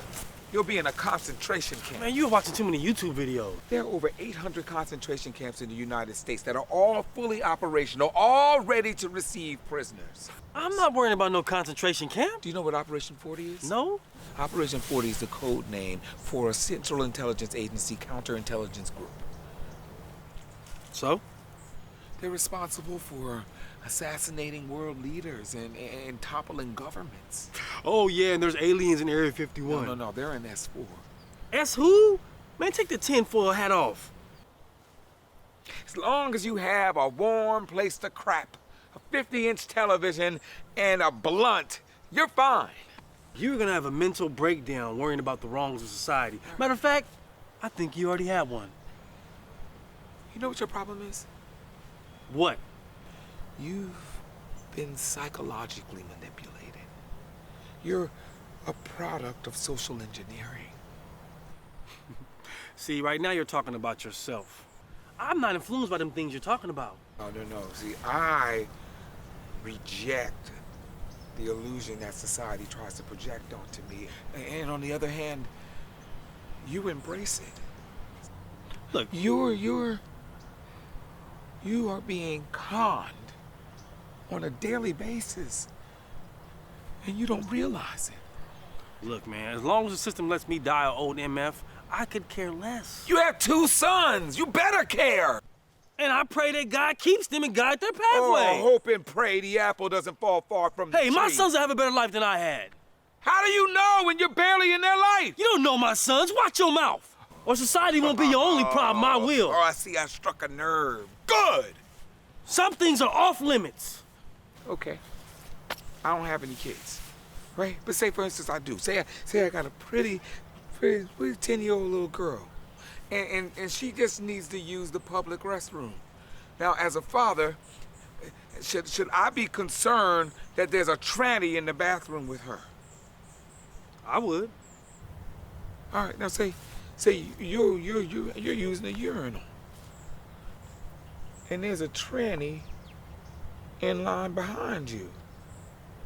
you'll be in a concentration camp. Man, you're watching too many YouTube videos. There are over 800 concentration camps in the United States that are all fully operational, all ready to receive prisoners. I'm not worrying about no concentration camp. Do you know what Operation 40 is? No? Operation 40 is the code name for a Central Intelligence Agency counterintelligence group. So? They're responsible for assassinating world leaders and toppling governments. Oh, yeah, and there's aliens in Area 51. No, they're in S4. S who? Man, take the tinfoil hat off. As long as you have a warm place to crap, a 50-inch television, and a blunt, you're fine. You're gonna have a mental breakdown worrying about the wrongs of society. Matter of fact, I think you already have one. You know what your problem is? What? You've been psychologically manipulated. You're a product of social engineering. See, right now you're talking about yourself. I'm not influenced by them things you're talking about. No. See, I reject the illusion that society tries to project onto me. And on the other hand, you embrace it. Look, You are being conned on a daily basis, and you don't realize it. look, man, as long as the system lets me die of old MF, I could care less. You have 2 sons. You better care. And I pray that God keeps them and guide their Oh, pathway. hope and pray the apple doesn't fall far from the Hey, my tree. sons will have a better life than I had. How do you know when you're barely in their life? You don't know my sons. Watch your mouth. Or society won't be your only problem, I will. Oh, I see I struck a nerve. Good. Some things are off limits. Okay. I don't have any kids, right? But say, for instance, I do. Say I got a pretty 10-year-old little girl, and she just needs to use the public restroom. Now, as a father, should I be concerned that there's a tranny in the bathroom with her? I would. All right. Now, say you're using a urinal, and there's a tranny in line behind you.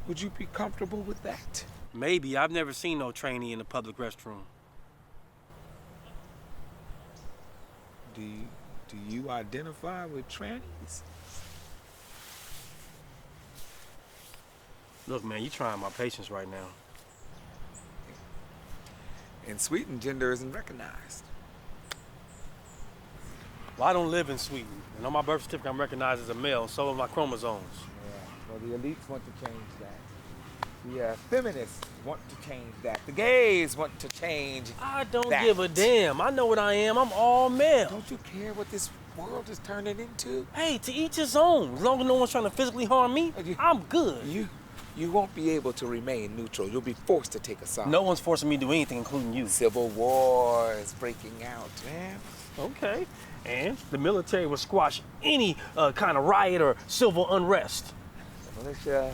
Would you be comfortable with that? Maybe. I've never seen no trainee in the public restroom. Do you identify with trannies? Look, man, you trying my patience right now. In Sweden, gender isn't recognized. Well, I don't live in Sweden. And on my birth certificate, I'm recognized as a male, so are my chromosomes. Yeah, well, the elites want to change that. The feminists want to change that. The gays want to change I don't that. give a damn. I know what I am. I'm all male. Don't you care what this world is turning into? Hey, to each his own. As long as no one's trying to physically harm me, I'm good. You won't be able to remain neutral. You'll be forced to take a side. No one's forcing me to do anything, including you. Civil war is breaking out, man. Okay. And the military will squash any kind of riot or civil unrest. The militia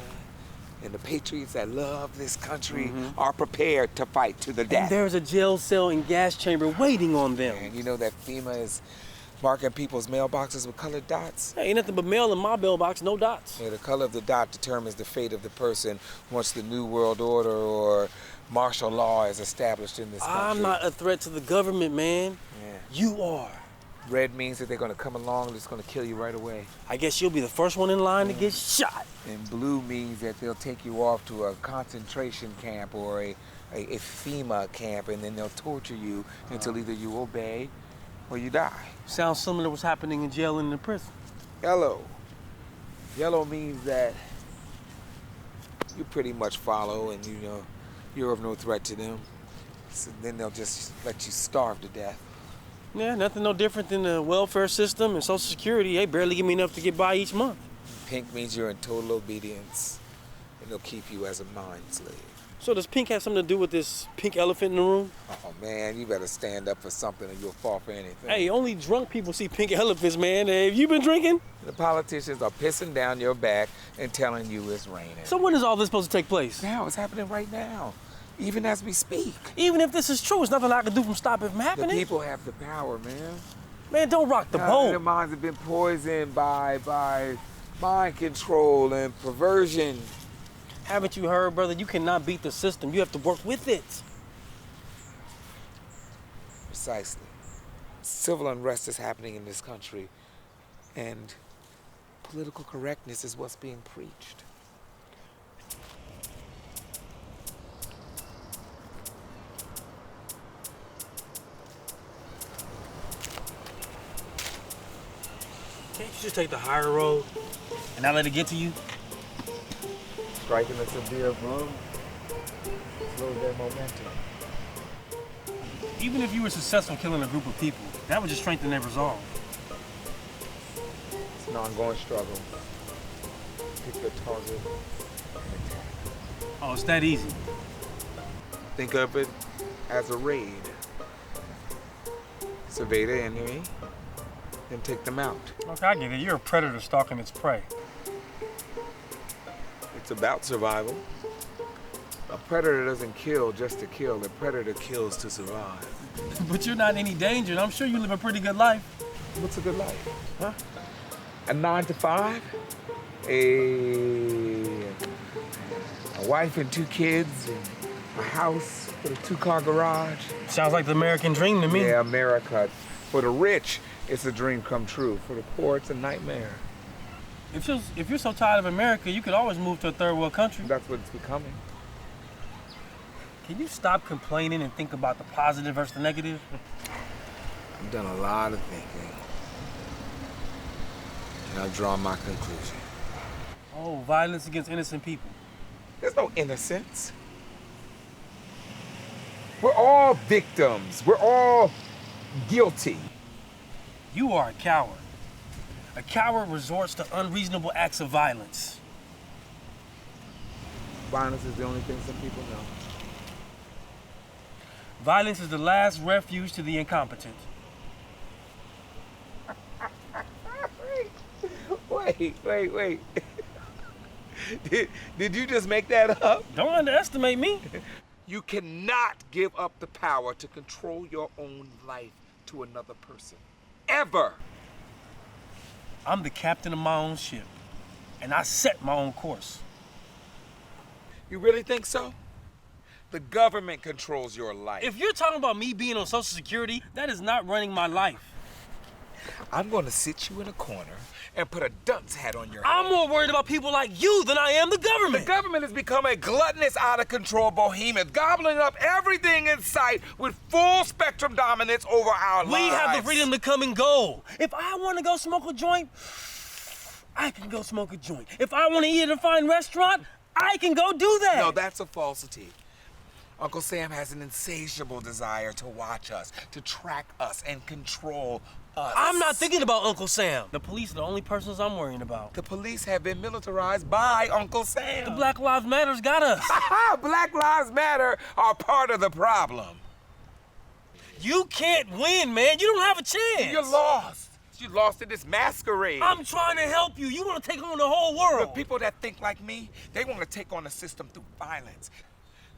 and the patriots that love this country are prepared to fight to the death. And there's a jail cell and gas chamber waiting on them. And you know that FEMA is Marking people's mailboxes with colored dots. Hey, ain't nothing but mail in my mailbox, no dots. Yeah, the color of the dot determines the fate of the person once the New World Order or martial law is established in this country. I'm not a threat to the government, man. Yeah. You are. Red means that they're going to come along and it's going to kill you right away. I guess you'll be the first one in line to get shot. And blue means that they'll take you off to a concentration camp or a FEMA camp, and then they'll torture you until either you obey or you die. Sounds similar to what's happening in jail and in prison. Yellow. Yellow means that you pretty much follow and you know you're of no threat to them. So then they'll just let you starve to death. Yeah, nothing no different than the welfare system and Social Security. They barely give me enough to get by each month. Pink means you're in total obedience, and they'll keep you as a mind slave. So does pink have something to do with this pink elephant in the room? Oh man, you better stand up for something or you'll fall for anything. Hey, only drunk people see pink elephants, man. Have you been drinking? The politicians are pissing down your back and telling you it's raining. So when is all this supposed to take place? Now, it's happening right now, even as we speak. Even if this is true, there's nothing I can do from stop it from The happening. people have the power, man. Man, don't rock the Their boat. minds have been poisoned by mind control and perversion. Haven't you heard, brother? You cannot beat the system. You have to work with it. Precisely. Civil unrest is happening in this country, and political correctness is what's being preached. Can't you just take the higher road and not let it get to you? Striking a severe blow slows their momentum. Even if you were successful killing a group of people, that would just strengthen their resolve. It's an ongoing struggle. Pick your target and attack. Oh, it's that easy. Think of it as a raid. Survey the enemy, then take them out. Okay, I get it. You're a predator stalking its prey. It's about survival. A predator doesn't kill just to kill. A predator kills to survive. But you're not in any danger, and I'm sure you live a pretty good life. What's a good life? Huh? A 9 to 5? A wife and 2 kids, and a house with a 2-car garage. Sounds like the American dream to me. Yeah, America. For the rich, it's a dream come true. For the poor, it's a nightmare. If you're so tired of America, you could always move to a third world country. That's what it's becoming. Can you stop complaining and think about the positive versus the negative? I've done a lot of thinking, and I've drawn my conclusion. Oh, violence against innocent people. There's no innocence. We're all victims. We're all guilty. You are a coward. A coward resorts to unreasonable acts of violence. Violence is the only thing some people know. Violence is the last refuge to the incompetent. Wait. Did you just make that up? Don't underestimate me. You cannot give up the power to control your own life to another person. Ever. I'm the captain of my own ship, and I set my own course. You really think so? The government controls your life. If you're talking about me being on Social Security, that is not running my life. I'm going to sit you in a corner and put a dunce hat on your head. I'm more worried about people like you than I am the government. The government has become a gluttonous, out-of-control behemoth, gobbling up everything in sight with full spectrum dominance over our lives. We have the freedom to come and go. If I want to go smoke a joint, I can go smoke a joint. If I want to eat at a fine restaurant, I can go do that. No, that's a falsity. Uncle Sam has an insatiable desire to watch us, to track us, and control us. I'm not thinking about Uncle Sam. The police are the only persons I'm worrying about. The police have been militarized by Uncle Sam. The Black Lives Matter's got us. Black Lives Matter are part of the problem. You can't win, man. You don't have a chance. You're lost. You lost in this masquerade. I'm trying to help you. You want to take on the whole world. The people that think like me, they want to take on the system through violence.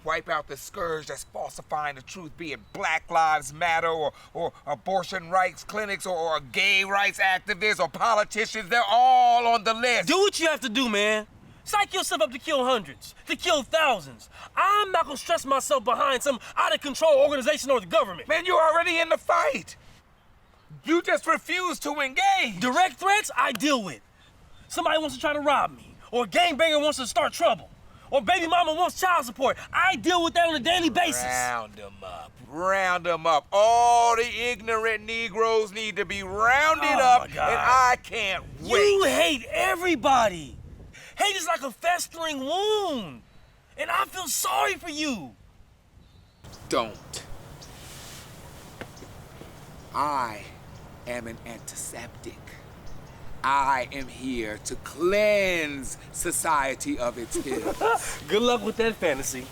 Wipe out the scourge that's falsifying the truth, be it Black Lives Matter or abortion rights clinics or gay rights activists or politicians. They're all on the list. Do what you have to do, man. Psych yourself up to kill hundreds, to kill thousands. I'm not gonna stress myself behind some out-of-control organization or the government. Man, you're already in the fight. You just refuse to engage. Direct threats, I deal with. Somebody wants to try to rob me, or a gangbanger wants to start trouble, or baby mama wants child support. I deal with that on a daily basis. Round them up. Round them up. All the ignorant Negroes need to be rounded up, and I can't wait. You hate everybody. Hate is like a festering wound, and I feel sorry for you. Don't. I am an antiseptic. I am here to cleanse society of its ills. Good luck with that fantasy.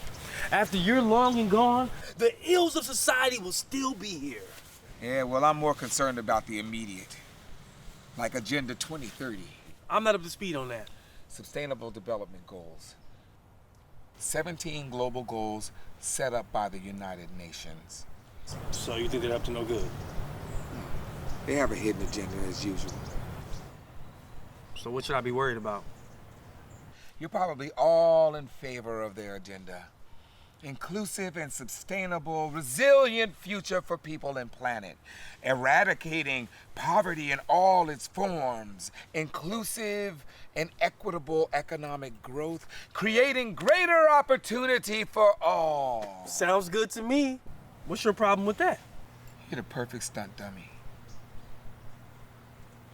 After you're long and gone, the ills of society will still be here. Yeah, well, I'm more concerned about the immediate, like Agenda 2030. I'm not up to speed on that. Sustainable Development Goals. 17 global goals set up by the United Nations. So you think they're up to no good? They have a hidden agenda as usual. So what should I be worried about? You're probably all in favor of their agenda. Inclusive and sustainable, resilient future for people and planet. Eradicating poverty in all its forms. Inclusive and equitable economic growth. Creating greater opportunity for all. Sounds good to me. What's your problem with that? You're the perfect stunt dummy.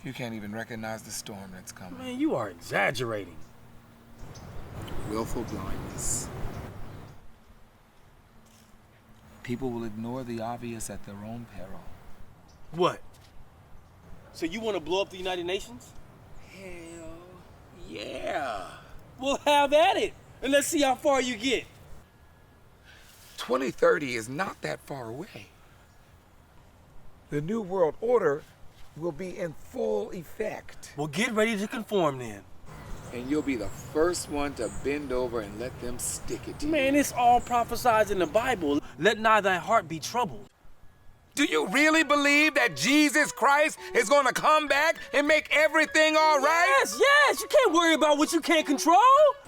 You can't even recognize the storm that's coming. Man, you are exaggerating. Willful blindness. People will ignore the obvious at their own peril. What? So you want to blow up the United Nations? Hell yeah. Well, have at it, and let's see how far you get. 2030 is not that far away. The New World Order will be in full effect. Well, get ready to conform then. And you'll be the first one to bend over and let them stick it to you. Man, it's all prophesied in the Bible. Let not thy heart be troubled. Do you really believe that Jesus Christ is going to come back and make everything all right? Yes. You can't worry about what you can't control.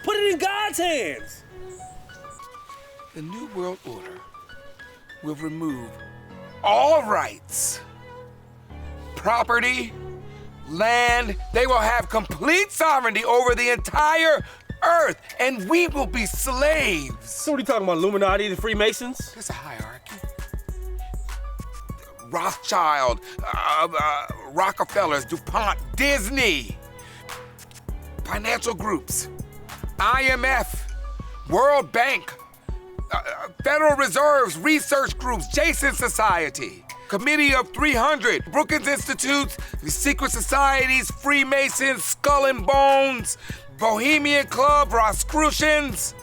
Put it in God's hands. The New World Order will remove all rights, property, land. They will have complete sovereignty over the entire earth, and we will be slaves. So what are you talking about, Illuminati, the Freemasons? There's a hierarchy. Rothschild, Rockefellers, DuPont, Disney, financial groups, IMF, World Bank, Federal Reserves, research groups, Jason Society, Committee of 300, Brookings Institutes, the secret societies, Freemasons, Skull and Bones, Bohemian Club, Rosicrucians,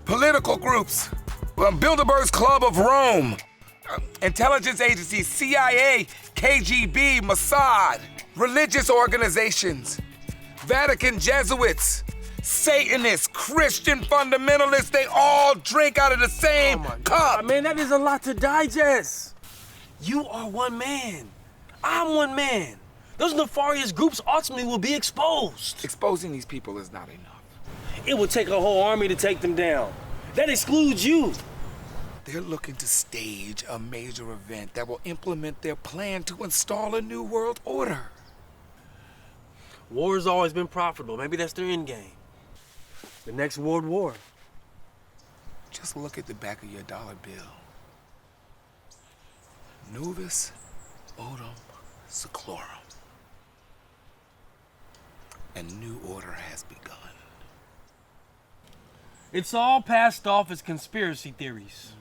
political groups, Bilderberg's Club of Rome, intelligence agencies, CIA, KGB, Mossad, religious organizations, Vatican Jesuits, Satanists, Christian fundamentalists, they all drink out of the same cup. Man, that is a lot to digest. You are one man. I'm one man. Those nefarious groups ultimately will be exposed. Exposing these people is not enough. It will take a whole army to take them down. That excludes you. They're looking to stage a major event that will implement their plan to install a new world order. War's always been profitable. Maybe that's their end game. The next world war. Just look at the back of your dollar bill. Novus Odom Seclorum. A new order has begun. It's all passed off as conspiracy theories.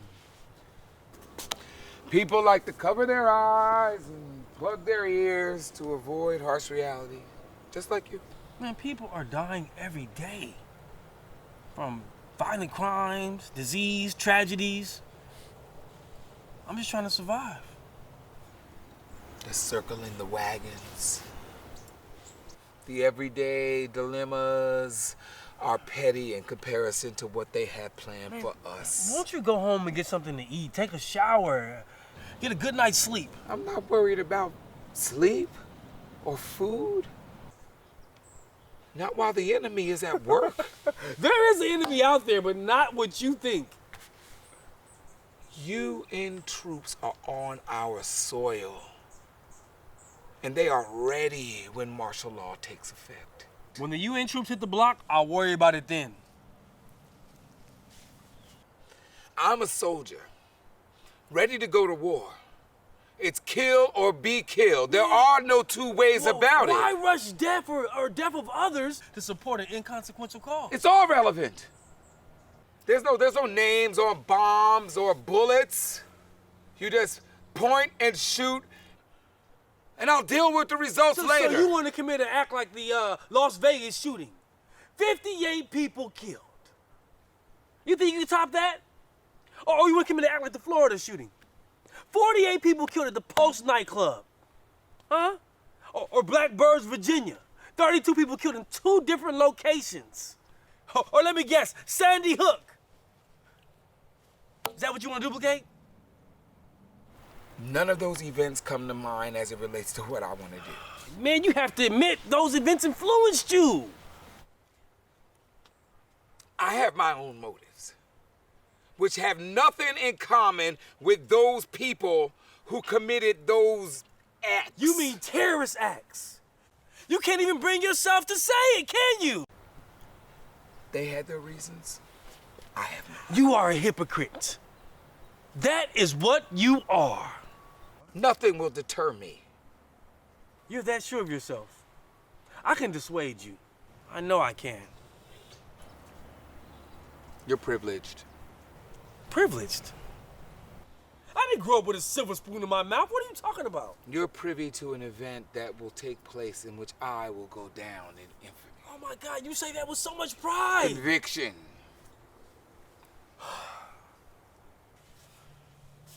People like to cover their eyes and plug their ears to avoid harsh reality, just like you. Man, people are dying every day. From violent crimes, disease, tragedies. I'm just trying to survive. They're circling the wagons. The everyday dilemmas are petty in comparison to what they had planned Man, for us. Won't you go home and get something to eat, take a shower, get a good night's sleep? I'm not worried about sleep or food. Not while the enemy is at work. There is an enemy out there, but not what you think. UN troops are on our soil, and they are ready when martial law takes effect. When the UN troops hit the block, I'll worry about it then. I'm a soldier, ready to go to war. It's kill or be killed. There are no two ways about Why it. rush death or death of others to support an inconsequential cause? It's all relevant. There's no names or bombs or bullets. You just point and shoot, and I'll deal with the results later. So you want to commit an act like the Las Vegas shooting? 58 people killed. You think you can top that? Or you want to commit an act like the Florida shooting? 48 people killed at the Post nightclub. Huh? Or Blackbirds, Virginia. 32 people killed in 2 different locations. Or let me guess, Sandy Hook. Is that what you want to duplicate? None of those events come to mind as it relates to what I want to do. Man, you have to admit those events influenced you. I have my own motives, which have nothing in common with those people who committed those acts. You mean terrorist acts? You can't even bring yourself to say it, can you? They had their reasons. I have mine. You are a hypocrite. That is what you are. Nothing will deter me. You're that sure of yourself. I can dissuade you. I know I can. You're privileged. Privileged? I didn't grow up with a silver spoon in my mouth. What are you talking about? You're privy to an event that will take place in which I will go down in infamy. Oh my God, you say that with so much pride. Conviction.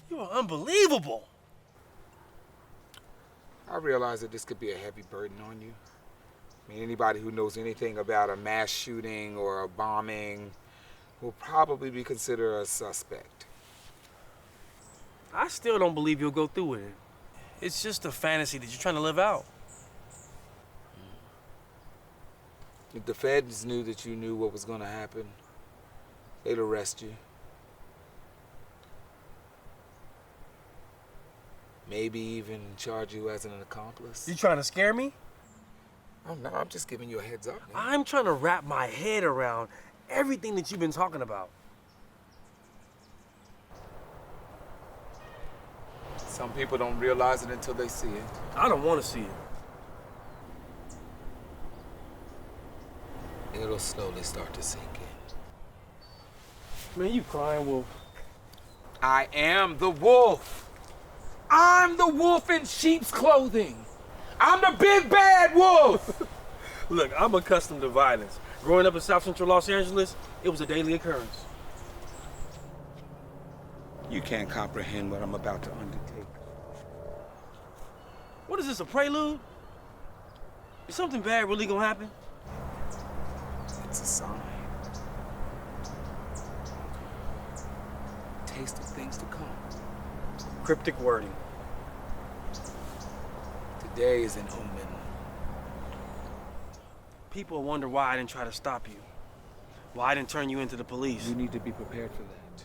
You are unbelievable. I realize that this could be a heavy burden on you. I mean, anybody who knows anything about a mass shooting or a bombing will probably be considered a suspect. I still don't believe you'll go through with it. It's just a fantasy that you're trying to live out. If the feds knew that you knew what was going to happen, they'd arrest you. Maybe even charge you as an accomplice. You trying to scare me? Oh, no, I'm just giving you a heads up, man. I'm trying to wrap my head around everything that you've been talking about. Some people don't realize it until they see it. I don't want to see it. It'll slowly start to sink in. Man, you crying wolf. I am the wolf. I'm the wolf in sheep's clothing. I'm the big bad wolf. Look, I'm accustomed to violence. Growing up in South Central Los Angeles, it was a daily occurrence. You can't comprehend what I'm about to undertake. What is this, a prelude? Is something bad really gonna happen? It's a sign. Taste of things to come. Cryptic wording. Today is an omen. People wonder why I didn't try to stop you. Why I didn't turn you into the police. You need to be prepared for that.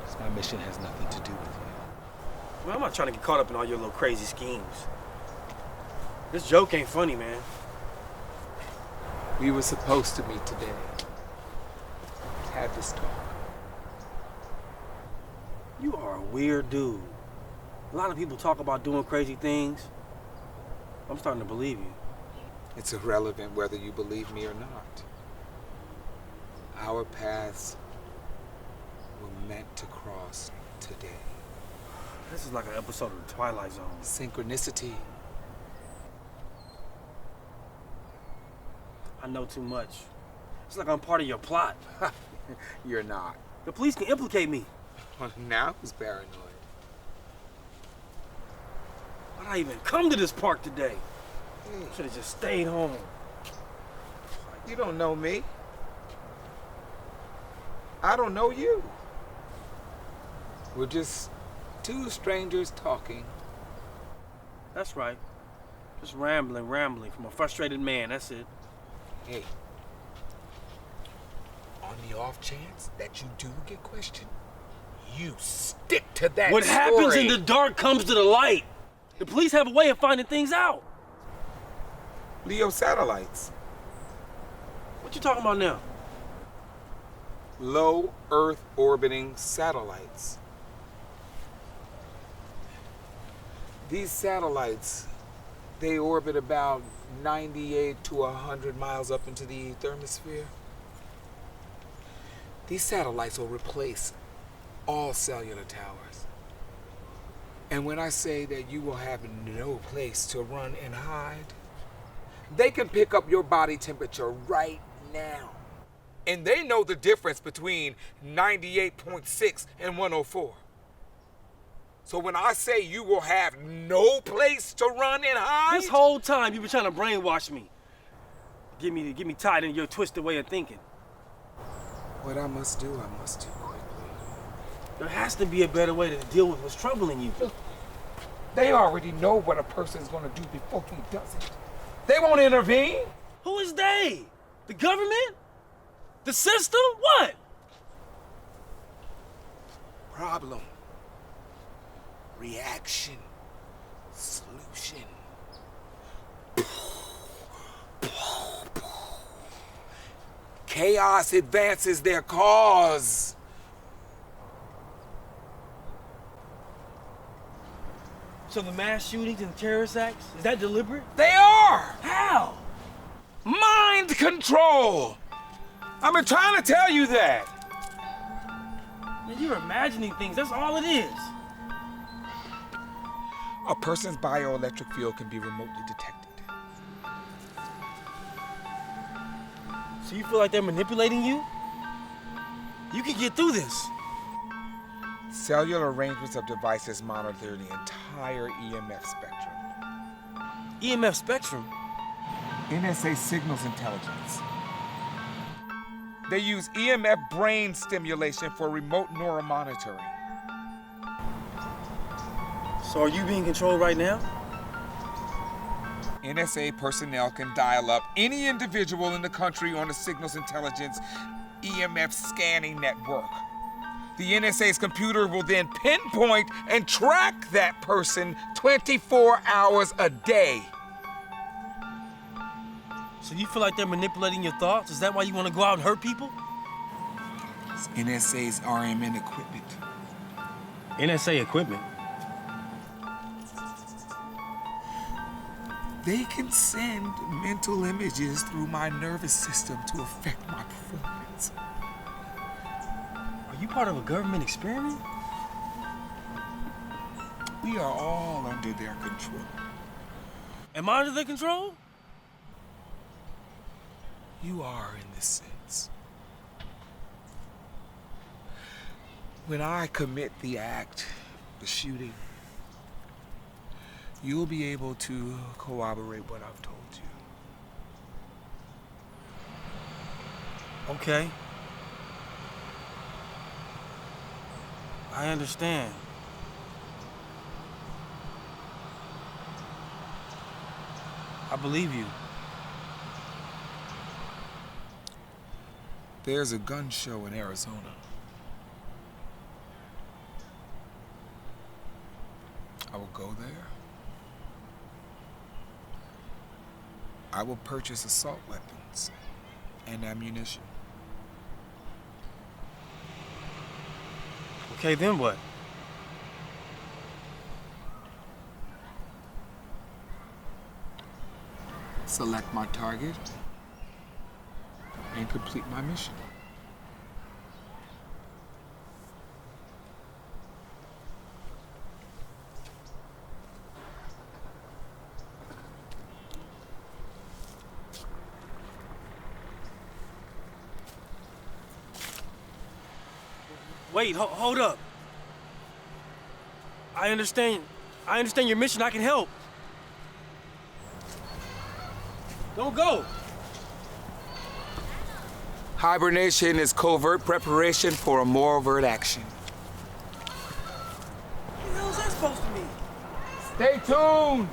'Cause my mission has nothing to do with you. Well, I'm not trying to get caught up in all your little crazy schemes. This joke ain't funny, man. We were supposed to meet today. Have this talk. You are a weird dude. A lot of people talk about doing crazy things. I'm starting to believe you. It's irrelevant whether you believe me or not. Our paths were meant to cross today. This is like an episode of The Twilight Zone. Synchronicity. I know too much. It's like I'm part of your plot. You're not. The police can implicate me. Now who's paranoid? Why'd I even come to this park today? Should have just stayed home. You don't know me. I don't know you. We're just two strangers talking. That's right. Just rambling from a frustrated man, that's it. Hey, on the off chance that you do get questioned, you stick to that What story. happens in the dark comes to the light. The police have a way of finding things out. Leo satellites. What you talking about now? Low Earth orbiting satellites. These satellites, they orbit about 98 to 100 miles up into the thermosphere. These satellites will replace all cellular towers. And when I say that you will have no place to run and hide, they can pick up your body temperature right now. And they know the difference between 98.6 and 104. So when I say you will have no place to run and hide... This whole time you've been trying to brainwash me. Get me tied in your twisted way of thinking. What I must do quickly. There has to be a better way to deal with what's troubling you. They already know what a person's gonna do before he does it. They won't intervene. Who is they? The government? The system? What? Problem. Reaction. Solution. Chaos advances their cause. So the mass shootings and terrorist acts, is that deliberate? They are! How? Mind control! I've been trying to tell you that. Man, you're imagining things, that's all it is. A person's bioelectric field can be remotely detected. So you feel like they're manipulating you? You can get through this. Cellular arrangements of devices monitor the entire EMF spectrum. EMF spectrum? NSA signals intelligence. They use EMF brain stimulation for remote neuromonitoring. So are you being controlled right now? NSA personnel can dial up any individual in the country on the signals intelligence EMF scanning network. The NSA's computer will then pinpoint and track that person 24 hours a day. So you feel like they're manipulating your thoughts? Is that why you want to go out and hurt people? It's NSA's RMN equipment. NSA equipment? They can send mental images through my nervous system to affect my performance. Are you part of a government experiment? We are all under their control. Am I under their control? You are in this sense. When I commit the act, the shooting, you'll be able to corroborate what I've told you. Okay. I understand. I believe you. There's a gun show in Arizona. I will go there. I will purchase assault weapons and ammunition. Okay, then what? Select my target and complete my mission. Wait, hold up. I understand your mission. I can help. Don't go. Hibernation is covert preparation for a more overt action. What the hell is that supposed to mean? Stay tuned!